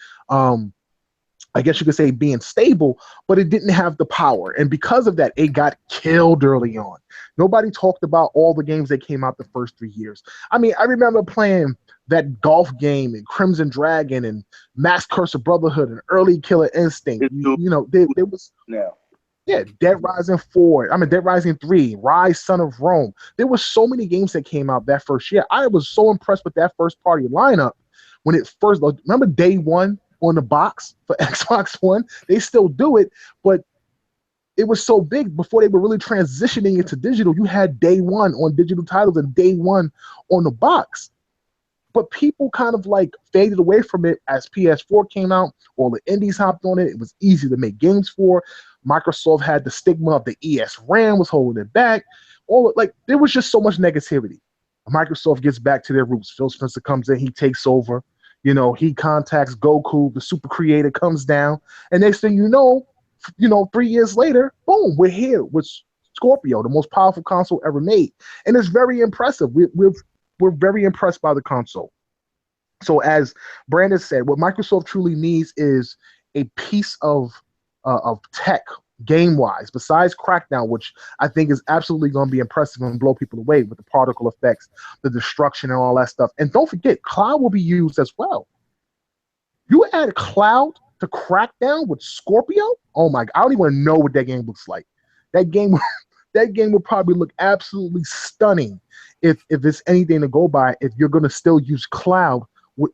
I guess you could say being stable, but it didn't have the power. And because of that, it got killed early on. Nobody talked about all the games that came out the first 3 years. I mean, I remember playing that golf game and Crimson Dragon and Mass Curse of Brotherhood and early Killer Instinct. You know, there was Dead Rising 4. I mean, Dead Rising 3, Rise, Son of Rome. There were so many games that came out that first year. I was so impressed with that first party lineup when it first, remember day one on the box for Xbox One? They still do it, but it was so big before they were really transitioning into digital. You had day one on digital titles and day one on the box. But people kind of like faded away from it as PS4 came out. All the indies hopped on it. It was easy to make games for. Microsoft had the stigma of the ESRAM was holding it back. There was just so much negativity. Microsoft gets back to their roots. Phil Spencer comes in, he takes over. You know, he contacts Goku, the super creator comes down, and next thing you know, 3 years later, boom, we're here with Scorpio, the most powerful console ever made, and it's very impressive. We're very impressed by the console. So as Brandon said, what Microsoft truly needs is a piece of tech game-wise, besides Crackdown, which I think is absolutely going to be impressive and blow people away with the particle effects, the destruction, and all that stuff. And don't forget, cloud will be used as well. You add cloud to Crackdown with Scorpio, oh my God, I don't even know what that game looks like. That game will probably look absolutely stunning if it's anything to go by, if you're going to still use cloud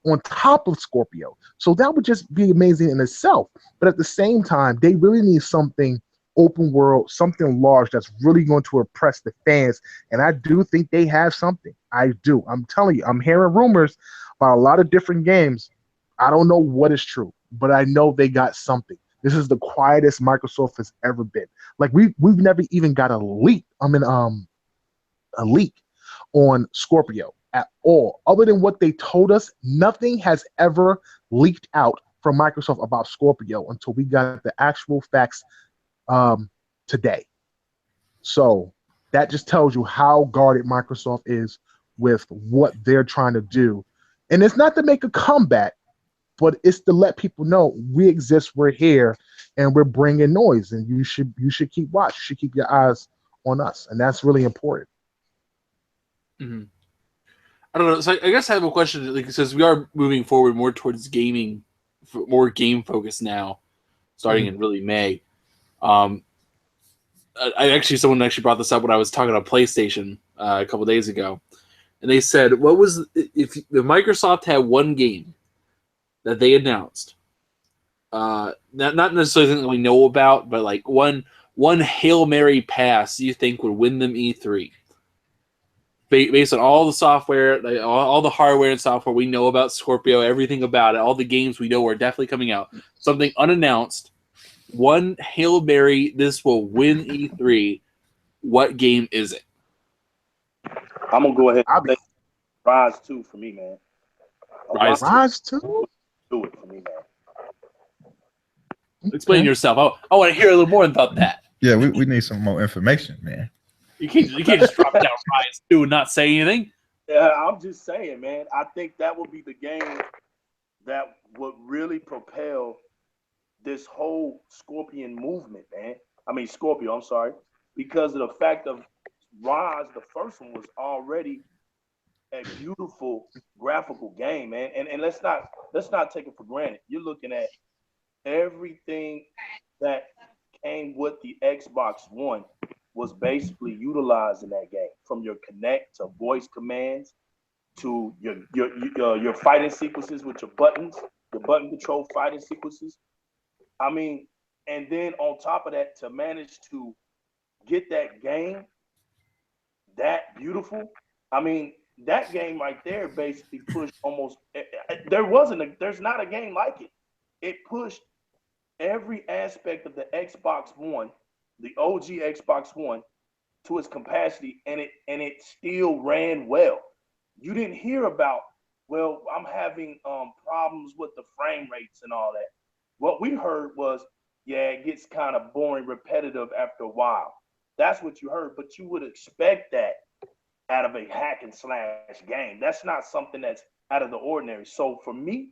on top of Scorpio. So that would just be amazing in itself. But at the same time, they really need something open world, something large that's really going to impress the fans. And I do think they have something. I do. I'm telling you, I'm hearing rumors about a lot of different games. I don't know what is true, but I know they got something. This is the quietest Microsoft has ever been. Like we've never even got a leak. A leak on Scorpio at all. Other than what they told us, nothing has ever leaked out from Microsoft about Scorpio until we got the actual facts today. So that just tells you how guarded Microsoft is with what they're trying to do. And it's not to make a comeback, but it's to let people know we exist, we're here, and we're bringing noise. And you should keep watch. You should keep your eyes on us, and that's really important. Mm-hmm. I don't know. So I guess I have a question. Like, since we are moving forward more towards gaming, more game focused now, starting in really May. Someone actually brought this up when I was talking on PlayStation a couple days ago, and they said, "What was if Microsoft had one game that they announced, not necessarily something we know about, but like one Hail Mary pass you think would win them E3?" Based on all the software, all the hardware and software we know about Scorpio, everything about it, all the games we know are definitely coming out. Something unannounced, one Hail Mary, this will win E3. What game is it? I'm going to go ahead and say Rise 2 for me, man. Rise 2? Do it for me, man. Explain yourself. I want to hear a little more about that. Yeah, we need some more information, man. You can't just drop down Rise 2 and not say anything. Yeah, I'm just saying, man. I think that would be the game that would really propel this whole Scorpio, I'm sorry, because of the fact of Rise, the first one was already a beautiful graphical game, man. And let's not take it for granted. You're looking at everything that came with the Xbox One was basically utilized in that game, from your connect to voice commands to your fighting sequences with your buttons, the button control fighting sequences. I mean, and then on top of that, to manage to get that game that beautiful, I mean, that game right there basically pushed almost. There's not a game like it. It pushed every aspect of the Xbox One, the OG Xbox One, to its capacity, and it still ran well. You didn't hear about, well, I'm having problems with the frame rates and all that. What we heard was, yeah, it gets kind of boring, repetitive after a while. That's what you heard, but you would expect that out of a hack and slash game. That's not something that's out of the ordinary. So for me,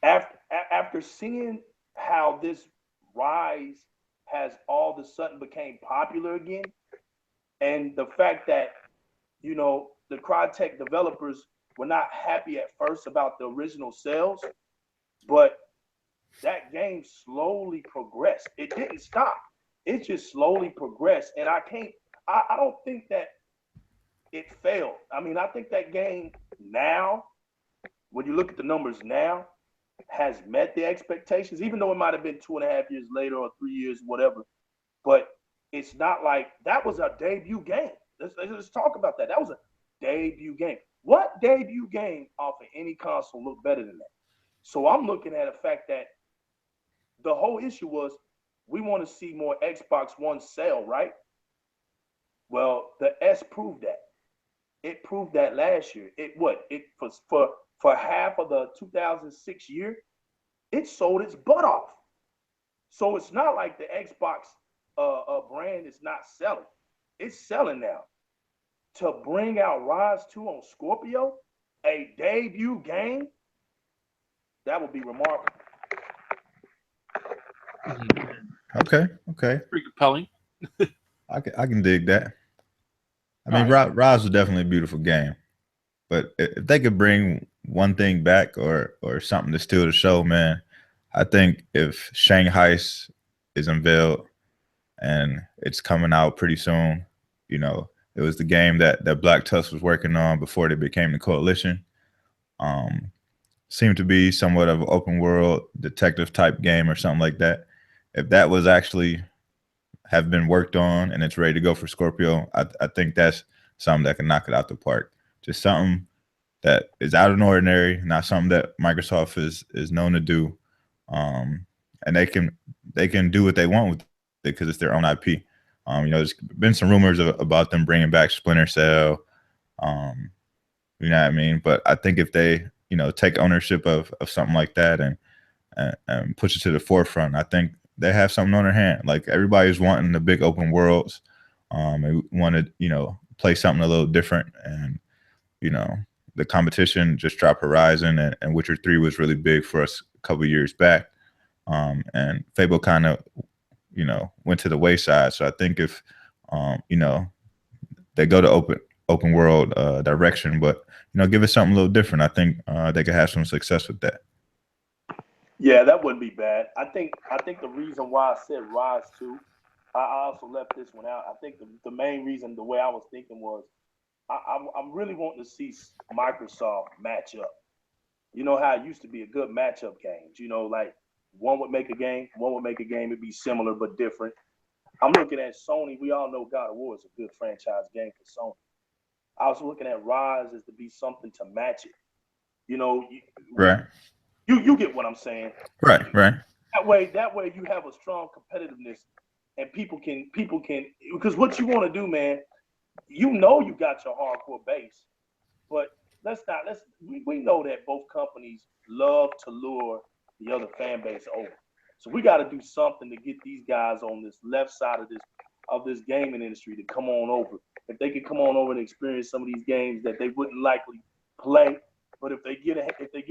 after seeing how this Rise has all of a sudden became popular again, and the fact that, you know, the Crytek developers were not happy at first about the original sales, but that game slowly progressed. It didn't stop. It just slowly progressed. And I don't think that it failed. I mean, I think that game now, when you look at the numbers now, has met the expectations, even though it might have been 2.5 years later or 3 years, whatever. But it's not like that was a debut game. Let's talk about that. That was a debut game. What debut game off of any console looked better than that? So I'm looking at the fact that the whole issue was we want to see more Xbox One sell, right? Well, the S proved that. It proved that last year. It for half of the 2006 year, it sold its butt off. So it's not like the Xbox brand is not selling. It's selling now. To bring out Rise 2 on Scorpio, a debut game, that would be remarkable. Okay, okay. Pretty compelling. I can dig that. I mean, All right. Rise was definitely a beautiful game, but if they could bring one thing back or something to steal the show, man, I think if Shanghai is unveiled and it's coming out pretty soon, you know, it was the game that Black Tusk was working on before they became the Coalition. Seemed to be somewhat of an open world detective type game or something like that. If that was actually have been worked on and it's ready to go for Scorpio, I think that's something that can knock it out the park. Just something that is out of the ordinary, not something that Microsoft is known to do, and they can do what they want with it because it's their own IP. You know, there's been some rumors about them bringing back Splinter Cell. You know what I mean? But I think if they, you know, take ownership of something like that and push it to the forefront, I think they have something on their hand. Like everybody's wanting the big open worlds. They wanted, you know, play something a little different. And, you know, the competition just dropped Horizon and Witcher 3 was really big for us a couple of years back. And Fable kind of, you know, went to the wayside. So I think if, you know, they go to open world direction, but, you know, give it something a little different, I think they could have some success with that. Yeah, that wouldn't be bad. I think the reason why I said Rise 2, I also left this one out. I think the main reason, the way I was thinking was, I'm really wanting to see Microsoft match up. You know how it used to be a good matchup games. You know, like one would make a game, it'd be similar but different. I'm looking at Sony. We all know God of War is a good franchise game for Sony. I was looking at Rise as to be something to match it. You know, Right. You get what I'm saying. Right. That way you have a strong competitiveness, and people can because what you want to do, man, you know you got your hardcore base, but we know that both companies love to lure the other fan base over. So we got to do something to get these guys on this left side of this gaming industry to come on over. If they could come on over and experience some of these games that they wouldn't likely play, but if they get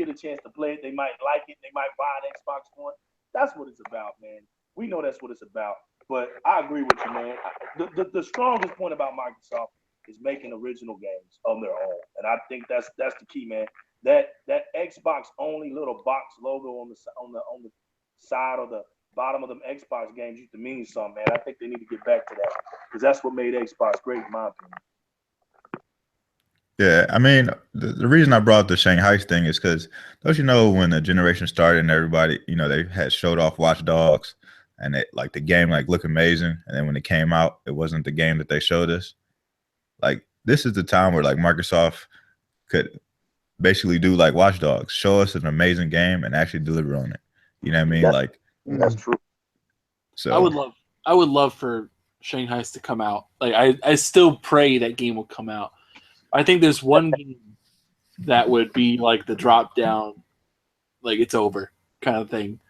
a chance to play it, they might like it. They might buy an Xbox One. That's what it's about, man. We know that's what it's about. But I agree with you, man. The strongest point about Microsoft is making original games on their own, and I think that's the key, man. That Xbox only little box logo on the side of bottom of them Xbox games used to mean something, man. I think they need to get back to that because that's what made Xbox great, in my opinion. Yeah, I mean, the reason I brought up the Shanghai thing is because don't you know when the generation started and everybody, you know, they had showed off Watch Dogs and it like the game like looked amazing, and then when it came out, it wasn't the game that they showed us. Like this is the time where like Microsoft could basically do like Watch Dogs, show us an amazing game and actually deliver on it. You know what I mean? Like That's true. so. I would love for Shanghai to come out. Like I still pray that game will come out. I think there's one game that would be like the drop down, like it's over kind of thing.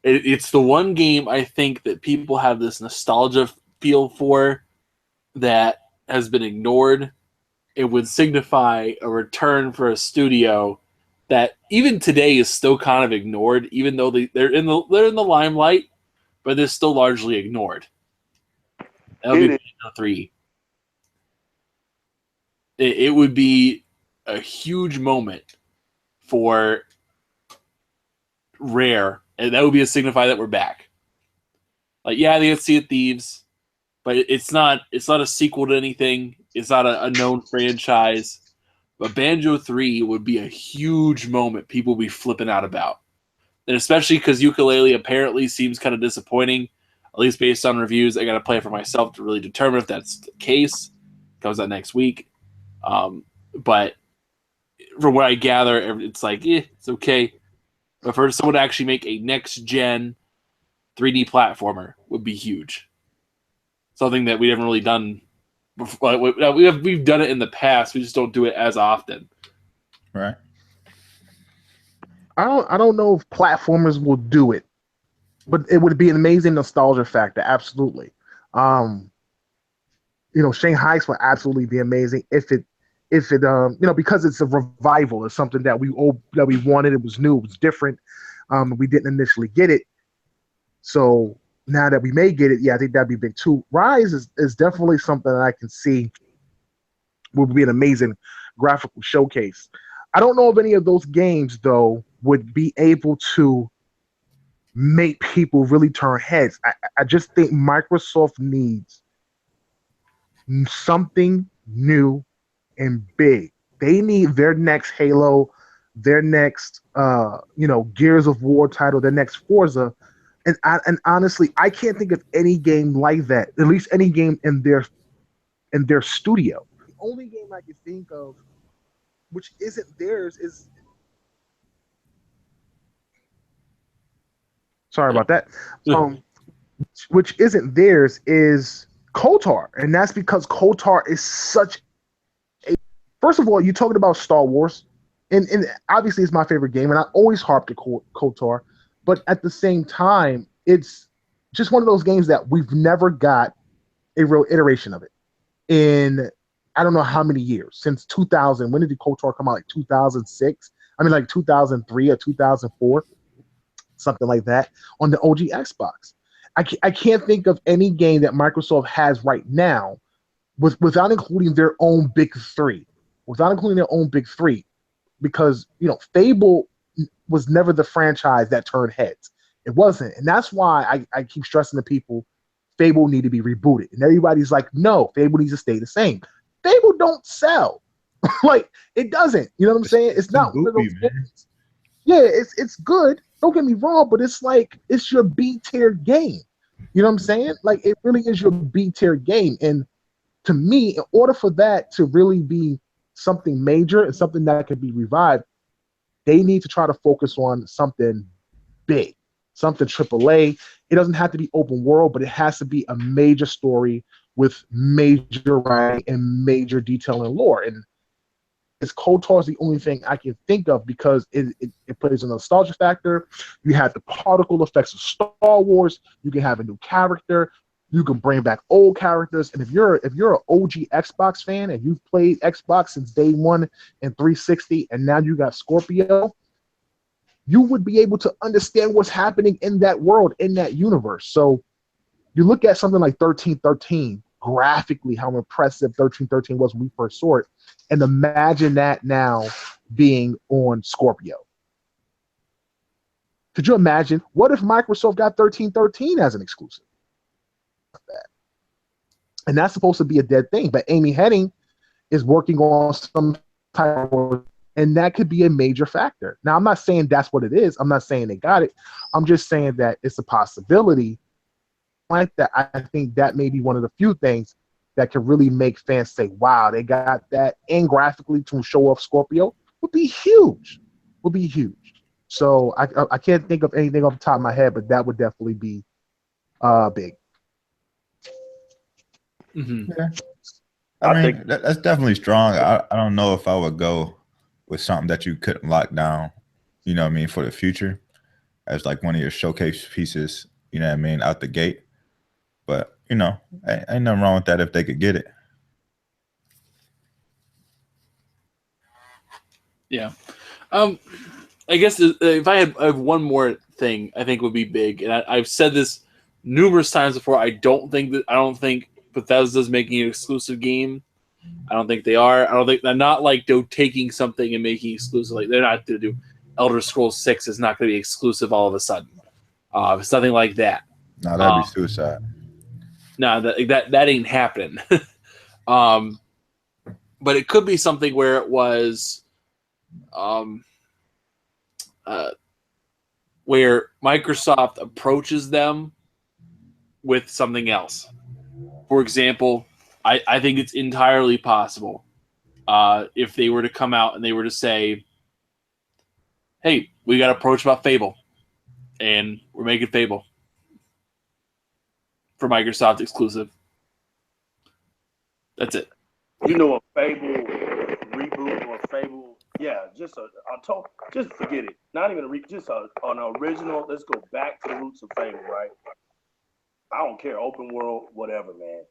It's the one game I think that people have this nostalgia feel for that has been ignored. It would signify a return for a studio that even today is still kind of ignored, even though they're in the limelight, but they're still largely ignored. That would be Banjo 3. It would be a huge moment for Rare, and that would be a signify that we're back. Like, yeah, they had Sea of Thieves, but it's not a sequel to anything. It's not a known franchise. But Banjo 3 would be a huge moment people would be flipping out about. And especially because Yooka-Laylee apparently seems kind of disappointing, at least based on reviews. I got to play it for myself to really determine if that's the case. Comes out next week. But from what I gather, it's like, it's okay. But for someone to actually make a next-gen 3D platformer would be huge. Something that we haven't really done before. We've done it in the past. We just don't do it as often. Right. I don't know if platformers will do it, but it would be an amazing nostalgia factor. Absolutely. Shanghai will absolutely be amazing if it because it's a revival. It's something that we wanted. It was new. It was different. We didn't initially get it. So now that we may get it, I think that'd be big too. Rise is definitely something that I can see would be an amazing graphical showcase. I don't know if any of those games though would be able to make people really turn heads. I just think Microsoft needs something new and big. They need their next Halo, their next Gears of War title, their next Forza. And honestly, I can't think of any game like that. At least any game in their studio. The only game I can think of which isn't theirs is sorry about that. Which isn't theirs is KOTOR, and that's because KOTOR is such a. First of all, you're talking about Star Wars, and obviously it's my favorite game, and I always harp to KOTOR, but at the same time, it's just one of those games that we've never got a real iteration of it in I don't know how many years since 2000. When did the KOTOR come out? Like 2006? I mean, like 2003 or 2004, something like that on the OG Xbox. I can't think of any game that Microsoft has right now without including their own big three. Because Fable was never the franchise that turned heads. It wasn't, and that's why I keep stressing to people, Fable need to be rebooted, and everybody's like, no, Fable needs to stay the same. Fable don't sell, like it doesn't. You know what I'm saying? It's not one of those games. Yeah, it's good. Don't get me wrong, but it's like it's your B tier game. You know what I'm saying? Like it really is your B tier game, and to me, in order for that to really be something major and something that can be revived, they need to try to focus on something big, something AAA. It doesn't have to be open world, but it has to be a major story with major writing and major detail and lore. And KOTOR is the only thing I can think of because it plays a nostalgia factor. You have the particle effects of Star Wars. You can have a new character. You can bring back old characters. And if you're an OG Xbox fan and you've played Xbox since day one and 360, and now you got Scorpio, you would be able to understand what's happening in that world, in that universe. So you look at something like 1313, graphically how impressive 1313 was when we first saw it, and imagine that now being on Scorpio. Could you imagine? What if Microsoft got 1313 as an exclusive? And that's supposed to be a dead thing. But Amy Hennig is working on some type of, and that could be a major factor. Now, I'm not saying that's what it is. I'm not saying they got it. I'm just saying that it's a possibility. Like that, I think that may be one of the few things that can really make fans say, wow, they got that. And graphically to show off Scorpio would be huge. Would be huge. So I can't think of anything off the top of my head, but that would definitely be big. Mm-hmm. Yeah. I mean, that's definitely strong. I don't know if I would go with something that you couldn't lock down, you know what I mean, for the future as like one of your showcase pieces, you know what I mean, out the gate. But, you know, ain't nothing wrong with that if they could get it. Yeah. I guess if I have one more thing I think would be big, and I've said this numerous times before, I don't think Bethesda's making an exclusive game. I don't think they are. I don't think they're not like they're taking something and making it exclusive. Like they're not going to do Elder Scrolls 6 is not going to be exclusive all of a sudden. It's nothing like that. No, that'd be suicide. No, that ain't happening. But it could be something where it was, where Microsoft approaches them with something else. For example, I think it's entirely possible if they were to come out and they were to say, hey, we got approached about Fable, and we're making Fable for Microsoft exclusive. That's it. You know, a Fable reboot or a Fable, yeah, just forget it. Not even an original. Let's go back to the roots of Fable, right? I don't care, open world, whatever, man.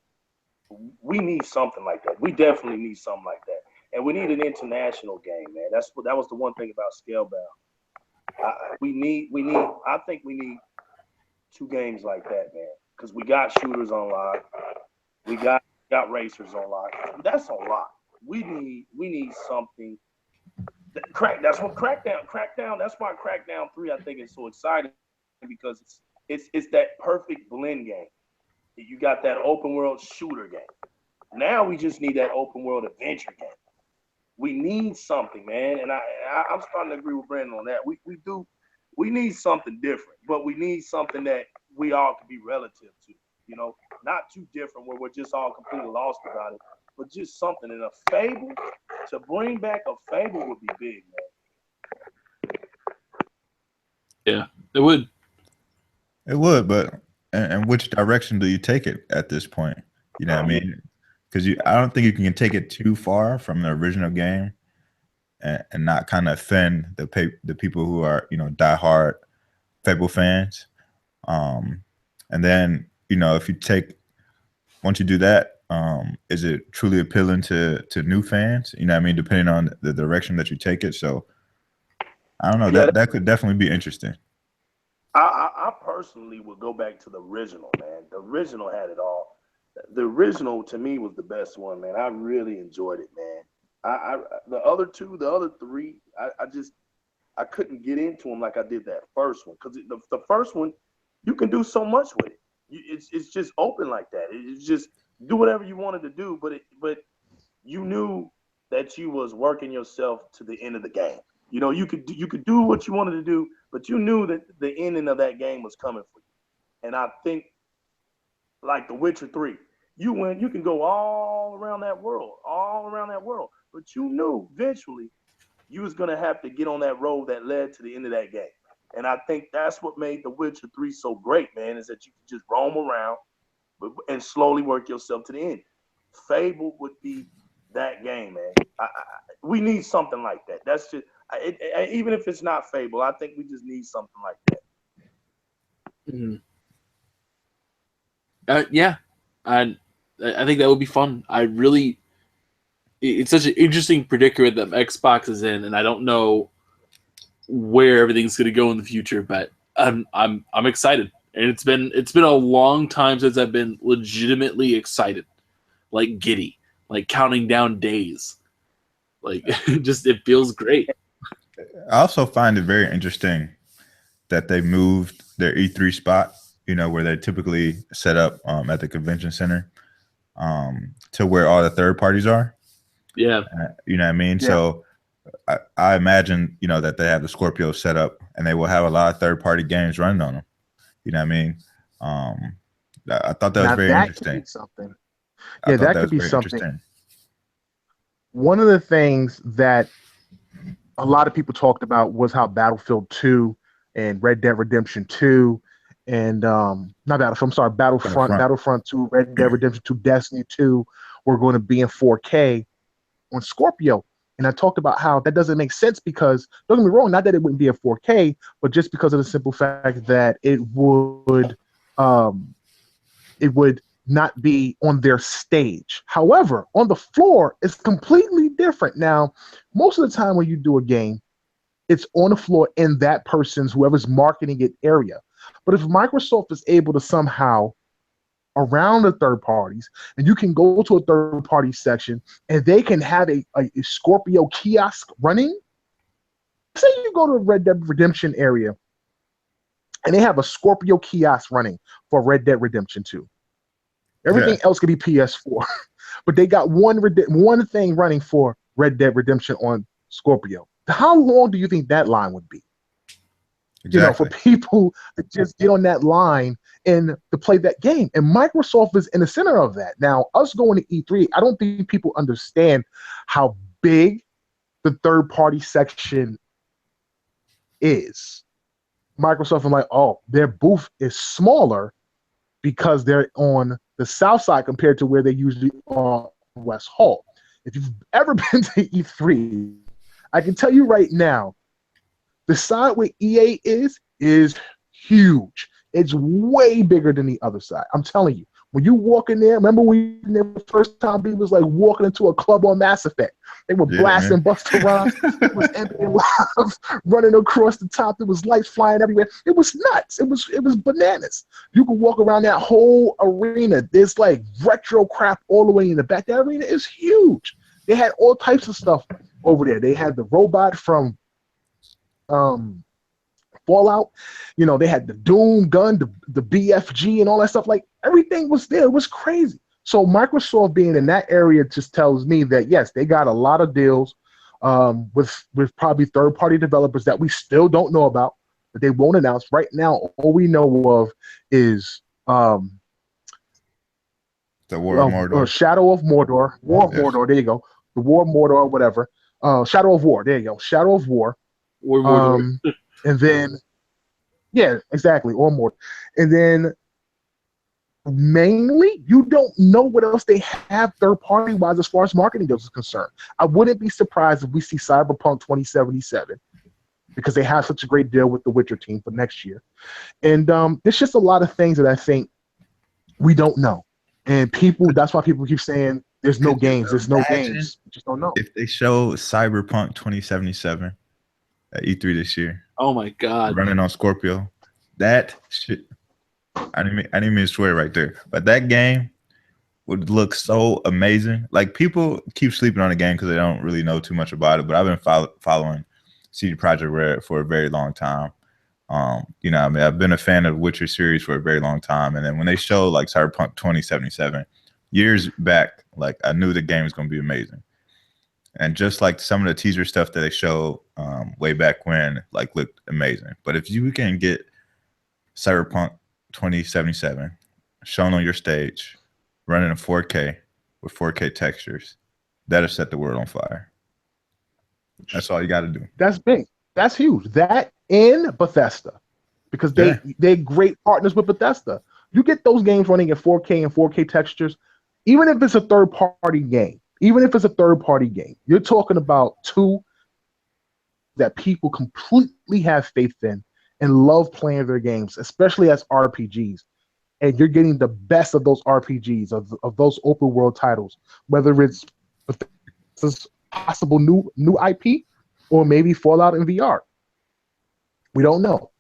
We need something like that. We definitely need something like that, and we need an international game, man. That was the one thing about Scalebound. I think we need 2 games like that, man, because we got shooters on lock, we got racers on lock. That's a lot. We need something. That's what Crackdown. That's why Crackdown 3 I think is so exciting, because it's that perfect blend game. You got that open world shooter game. Now we just need that open world adventure game. We need something, man, and I'm starting to agree with Brandon on that. We do. We need something different, but we need something that we all can be relative to. You know, not too different where we're just all completely lost about it, but just something. And a Fable, to bring back a Fable would be big, man. Yeah, it would. It would, but and which direction do you take it at this point? You know what I mean? Because I don't think you can take it too far from the original game and not kind of offend the people who are, you know, diehard Fable fans. And then, you know, if you once you do that, is it truly appealing to new fans? You know what I mean? Depending on the direction that you take it. So I don't know. Yeah, that could definitely be interesting. I personally would go back to the original, man. The original had it all. The original to me was the best one, man. I really enjoyed it, man. The other 3, I couldn't get into them like I did that first one, because the first one you can do so much with it. It's just open like that. It's just do whatever you wanted to do, but you knew that you was working yourself to the end of the game. You know, you could do what you wanted to do, but you knew that the ending of that game was coming for you. And I think, like The Witcher 3, you can go all around that world, but you knew eventually you was gonna have to get on that road that led to the end of that game. And I think that's what made The Witcher 3 so great, man, is that you could just roam around and slowly work yourself to the end. Fable would be that game, man. We need something like that. That's just even if it's not Fable, I think we just need something like that. Mm-hmm. Yeah, I think that would be fun. It's such an interesting predicament that Xbox is in, and I don't know where everything's going to go in the future, but I'm excited, and it's been a long time since I've been legitimately excited, like giddy, like counting down days, like it feels great. I also find it very interesting that they moved their E3 spot, where they typically set up at the convention center, to where all the third parties are. Yeah. You know what I mean? Yeah. So I imagine, that they have the Scorpio set up and they will have a lot of third party games running on them. You know what I mean? I thought that was very interesting. Could be something. I Yeah, thought that could be very something. interesting. One of the things that a lot of people talked about was how Battlefield 2 and Red Dead Redemption 2 and not Battlefield, I'm sorry, Battlefront 2, Red Dead Redemption 2, Destiny 2 were going to be in 4K on Scorpio. And I talked about how that doesn't make sense because, don't get me wrong, not that it wouldn't be in 4K, but just because of the simple fact that it would not be on their stage. However, on the floor, it's completely different. Now, most of the time when you do a game, it's on the floor in that person's, whoever's marketing it, area. But if Microsoft is able to somehow around the third parties, and you can go to a third party section and they can have a Scorpio kiosk running. Say you go to a Red Dead Redemption area and they have a Scorpio kiosk running for Red Dead Redemption 2. Everything else could be PS4, but they got one thing running for Red Dead Redemption on Scorpio. How long do you think that line would be? Exactly. For people to just get on that line and to play that game. And Microsoft is in the center of that. Now, us going to E3, I don't think people understand how big the third-party section is. Microsoft is like, oh, their booth is smaller because they're on the south side compared to where they usually are on West Hall. If you've ever been to E3, I can tell you right now, the side where EA is huge. It's way bigger than the other side. I'm telling you. When you walk in there, remember when the first time people was like walking into a club on Mass Effect? They were blasting Busta Rhymes. It was NBA Live running across the top. There was lights flying everywhere. It was nuts. It was bananas. You could walk around that whole arena. There's like retro crap all the way in the back. That arena is huge. They had all types of stuff over there. They had the robot from Fallout, they had the Doom gun, the BFG, and all that stuff. Like everything was there. It was crazy. So Microsoft being in that area just tells me that yes, they got a lot of deals with probably third-party developers that we still don't know about, that they won't announce right now. All we know of is the War of Mordor, Shadow of Mordor, War of Mordor. There you go, the War of Mordor, whatever. Shadow of War. There you go, Shadow of War. And then, yeah, exactly, or more. And then, mainly, you don't know what else they have third-party wise as far as marketing deals is concerned. I wouldn't be surprised if we see Cyberpunk 2077 because they have such a great deal with the Witcher team for next year. And there's just a lot of things that I think we don't know. And that's why people keep saying there's no games. There's no games. We just don't know. If they show Cyberpunk 2077 at E3 this year. Oh my God! Running on Scorpio, that shit. I didn't mean to swear right there, but that game would look so amazing. Like people keep sleeping on the game because they don't really know too much about it. But I've been following CD Projekt Red for a very long time. I've been a fan of the Witcher series for a very long time, and then when they show like Cyberpunk 2077 years back, like I knew the game was going to be amazing. And just like some of the teaser stuff that they showed way back when, like looked amazing. But if you can get Cyberpunk 2077 shown on your stage, running in 4K with 4K textures, that'll set the world on fire. That's all you got to do. That's big. That's huge. That in Bethesda, because they're great partners with Bethesda. You get those games running in 4K and 4K textures, even if it's a third-party game. Even if it's a third-party game, you're talking about two that people completely have faith in and love playing their games, especially as RPGs. And you're getting the best of those RPGs, of those open world titles, whether it's this possible new IP or maybe Fallout in VR. We don't know.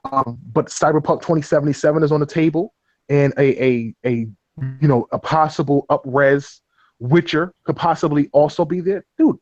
But Cyberpunk 2077 is on the table, and a possible up-res Witcher could possibly also be there. Dude,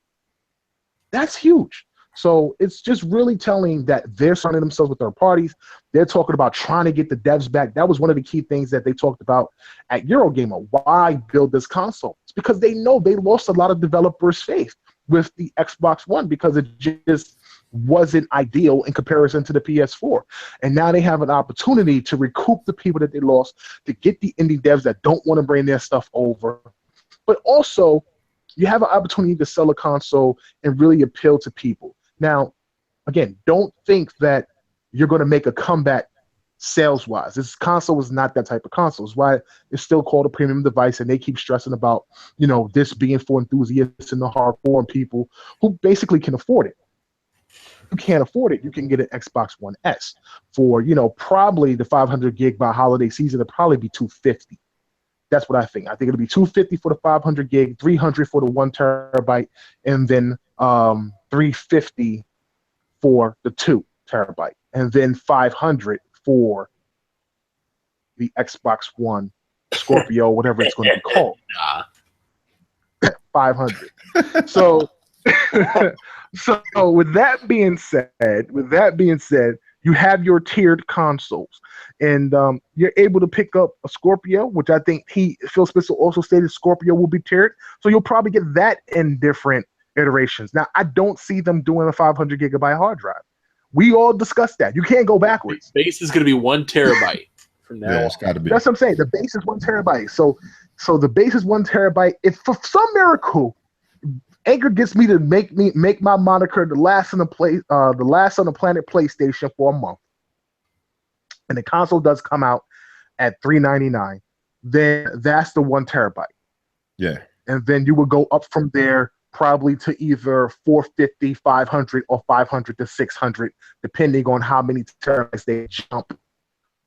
that's huge. So it's just really telling that they're surrounding themselves with third parties. They're talking about trying to get the devs back. That was one of the key things that they talked about at Eurogamer. Why build this console? It's because they know they lost a lot of developers' faith with the Xbox One because it just wasn't ideal in comparison to the PS4. And now they have an opportunity to recoup the people that they lost, to get the indie devs that don't want to bring their stuff over. But also, you have an opportunity to sell a console and really appeal to people. Now, again, don't think that you're going to make a comeback sales-wise. This console is not that type of console. It's why it's still called a premium device, and they keep stressing about, this being for enthusiasts and the hardcore people who basically can afford it. If you can't afford it, you can get an Xbox One S for, probably the 500 gig by holiday season. It'll probably be $250. That's what I think. I think it'll be $250 for the 500 gig, $300 for the 1 terabyte, and then $350 for the 2 terabyte, and then $500 for the Xbox One Scorpio, whatever it's going to be called. 500. So, so with that being said, you have your tiered consoles, and you're able to pick up a Scorpio, which I think Phil Spencer also stated Scorpio will be tiered. So you'll probably get that in different iterations. Now, I don't see them doing a 500 gigabyte hard drive. We all discussed that. You can't go backwards. Base is going to be 1 terabyte from now on. It's got to be. That's what I'm saying. The base is 1 terabyte. So the base is 1 terabyte. If for some miracle Anchor gets me to make my moniker the last on the planet PlayStation for a month, and the console does come out at $399, then that's the 1 terabyte. Yeah. And then you would go up from there probably to either 450, 500, or 500 to 600, depending on how many terabytes they jump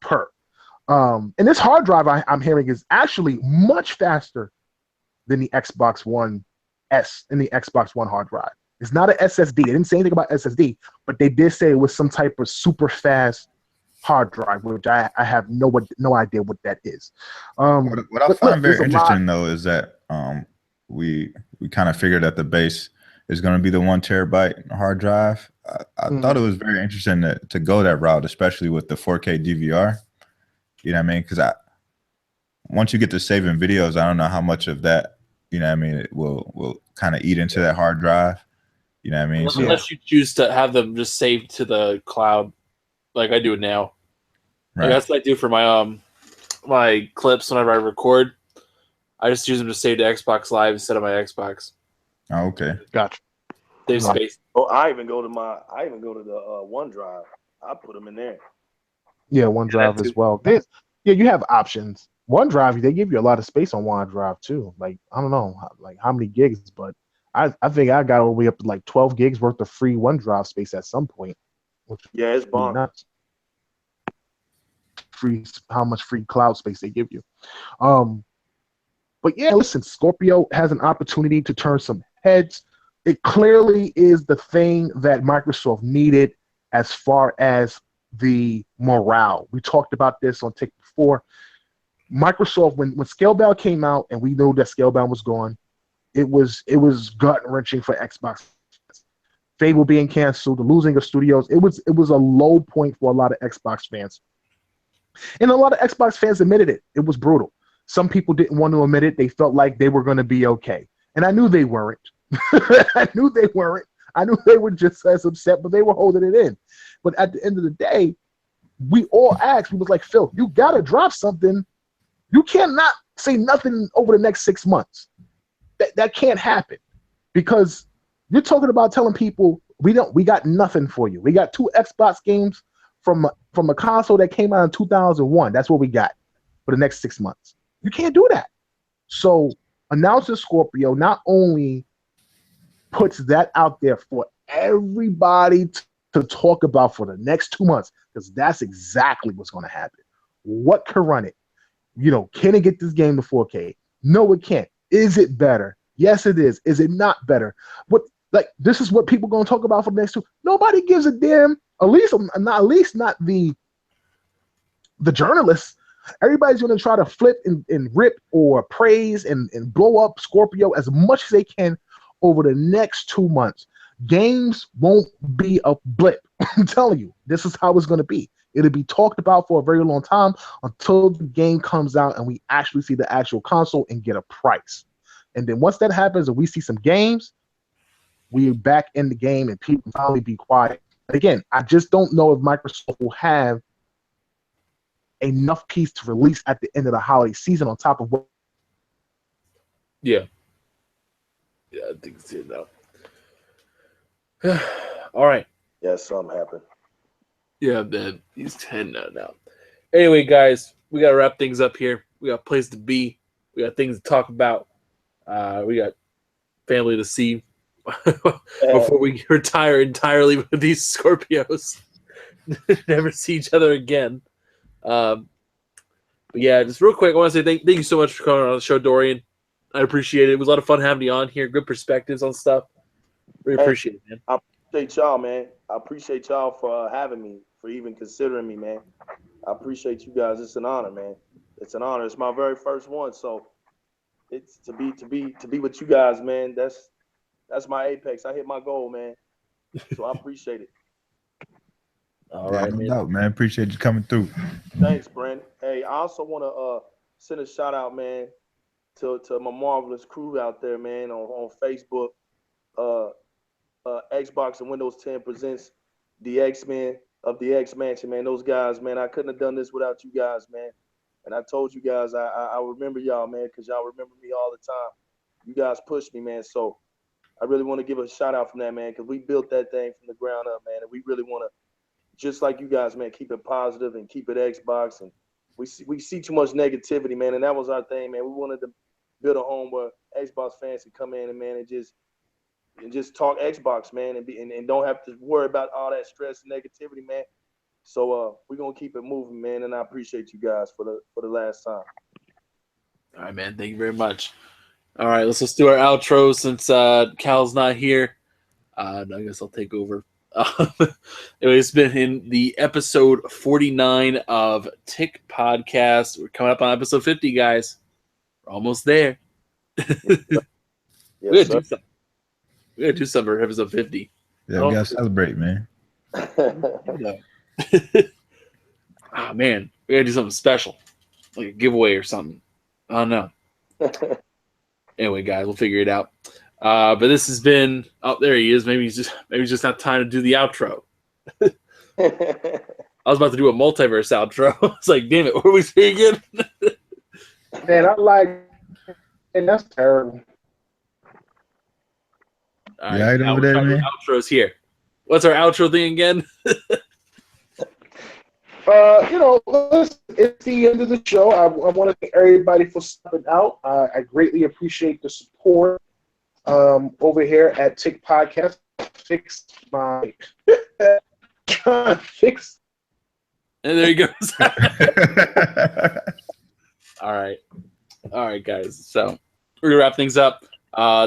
per. And this hard drive I'm hearing is actually much faster than the Xbox One S and the Xbox One hard drive. It's not an SSD. They didn't say anything about SSD, but they did say it was some type of super fast hard drive, which I have no idea what that is. What I find very interesting though is that we kind of figured that the base is going to be the 1 terabyte hard drive. I thought it was very interesting to go that route, especially with the 4K DVR. You know what I mean? Because once you get to saving videos, I don't know how much of that, it will kind of eat into that hard drive. You know what I mean? Unless you choose to have them just saved to the cloud, like I do it now. Right. Like that's what I do for my my clips whenever I record. I just use them to save to Xbox Live instead of my Xbox. Oh, okay. Gotcha. Save space. Oh, I even go to the OneDrive. I put them in there. Yeah, OneDrive as well. You have options. OneDrive, they give you a lot of space on OneDrive too. Like, I don't know, like how many gigs, but I think I got all the way up to like 12 gigs worth of free OneDrive space at some point. Yeah, it's nuts. How much free cloud space they give you. But yeah, listen, Scorpio has an opportunity to turn some heads. It clearly is the thing that Microsoft needed as far as the morale. We talked about this on Tick before. Microsoft, when Scalebound came out and we knew that Scalebound was gone, it was gut-wrenching for Xbox. Fable being canceled, the losing of studios, it was a low point for a lot of Xbox fans. And a lot of Xbox fans admitted it. It was brutal. Some people didn't want to admit it. They felt like they were going to be okay. And I knew they weren't. I knew they weren't. I knew they were just as upset, but they were holding it in. But at the end of the day, we all asked, we was like, Phil, you got to drop something. You cannot say nothing over the next 6 months. That can't happen, because you're talking about telling people we got nothing for you. We got 2 Xbox games from a console that came out in 2001. That's what we got for the next 6 months. You can't do that. So announcing Scorpio not only puts that out there for everybody to talk about for the next 2 months, because that's exactly what's going to happen. What can run it? Can it get this game to 4K? No, it can't. Is it better? Yes, it is. Is it not better? This is what people are going to talk about for the next 2. Nobody gives a damn. At least not the journalists. Everybody's going to try to flip and rip or praise and blow up Scorpio as much as they can over the next 2 months. games won't be a blip. I'm telling you, this is how it's going to be. It'll be talked about for a very long time until the game comes out and we actually see the actual console and get a price. And then once that happens and we see some games, we're back in the game and people can finally be quiet. Again, I just don't know if Microsoft will have enough piece to release at the end of the holiday season on top of what. Yeah. Yeah, I think it's it now. All right. Yeah, something happened. Yeah, man. He's 10 now. Anyway, guys, we got to wrap things up here. We got a place to be. We got things to talk about. We got family to see before we retire entirely with these Scorpios. Never see each other again. But yeah, just real quick, I want to say thank you so much for coming on the show, Dorian. I appreciate it. It was a lot of fun having you on here. Good perspectives on stuff. Really appreciate it, man. I appreciate y'all, man. I appreciate y'all for having me, for even considering me, man. I appreciate you guys. It's an honor, man. It's an honor. It's my very first one, so it's to be with you guys, man. That's my apex. I hit my goal, man. So I appreciate it. All right, no doubt, man. Appreciate you coming through. Thanks, Brandon. Hey, I also want to send a shout out, man, to my marvelous crew out there, man, on Facebook. Xbox and Windows 10 presents the XMen of the XMen Mansion, man. Those guys, man, I couldn't have done this without you guys, man. And I told you guys, I remember y'all, man, because y'all remember me all the time. You guys pushed me, man. So I really want to give a shout out from that, man, because we built that thing from the ground up, man. And we really want to, just like you guys, man, keep it positive and keep it Xbox. And we see too much negativity, man. And that was our thing, man. We wanted to build a home where Xbox fans can come in and, man, and just talk Xbox, man, and don't have to worry about all that stress and negativity, man. So we're gonna keep it moving, man, and I appreciate you guys for the last time. All right, man. Thank you very much. All right, let's do our outro since Cal's not here. I guess I'll take over. It's been in the episode 49 of Tick Podcast. We're coming up on episode 50, guys. We're almost there. We gotta do something for episode 50. Yeah, we gotta celebrate, man. Oh man, we gotta do something special, like a giveaway or something. I don't know. Anyway, guys, we'll figure it out. But this has been. Oh, there he is. Maybe it's just not time to do the outro. I was about to do a multiverse outro. It's like, damn it, what are we saying again? Man, I like, and that's terrible. All right, yeah, right over there, man. Outro's here. What's our outro thing again? Listen, it's the end of the show. I want to thank everybody for stopping out. I greatly appreciate the support over here at Tick Podcast. Fix my fix. And there he goes. All right, guys. So we're gonna wrap things up.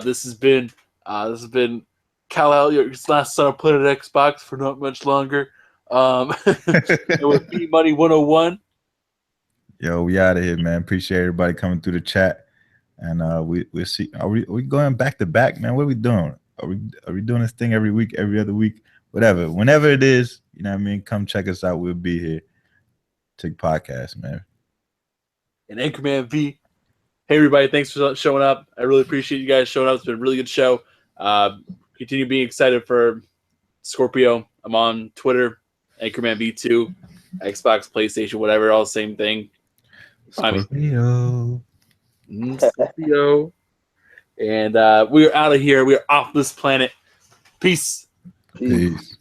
This has been Kal-El, your last son of Planet Xbox for not much longer. It was B-Money 101. Yo, we out of here, man. Appreciate everybody coming through the chat. And we'll see. Are we going back to back, man? What are we doing? Are we doing this thing every week, every other week? Whatever. Whenever it is, you know what I mean? Come check us out. We'll be here. Tick Podcast, man. And Anchorman V. Hey, everybody. Thanks for showing up. I really appreciate you guys showing up. It's been a really good show. Continue being excited for Scorpio. I'm on Twitter, Anchorman V2, Xbox, PlayStation, whatever, all the same thing. Scorpio. Scorpio. And we are out of here. We are off this planet. Peace. Peace.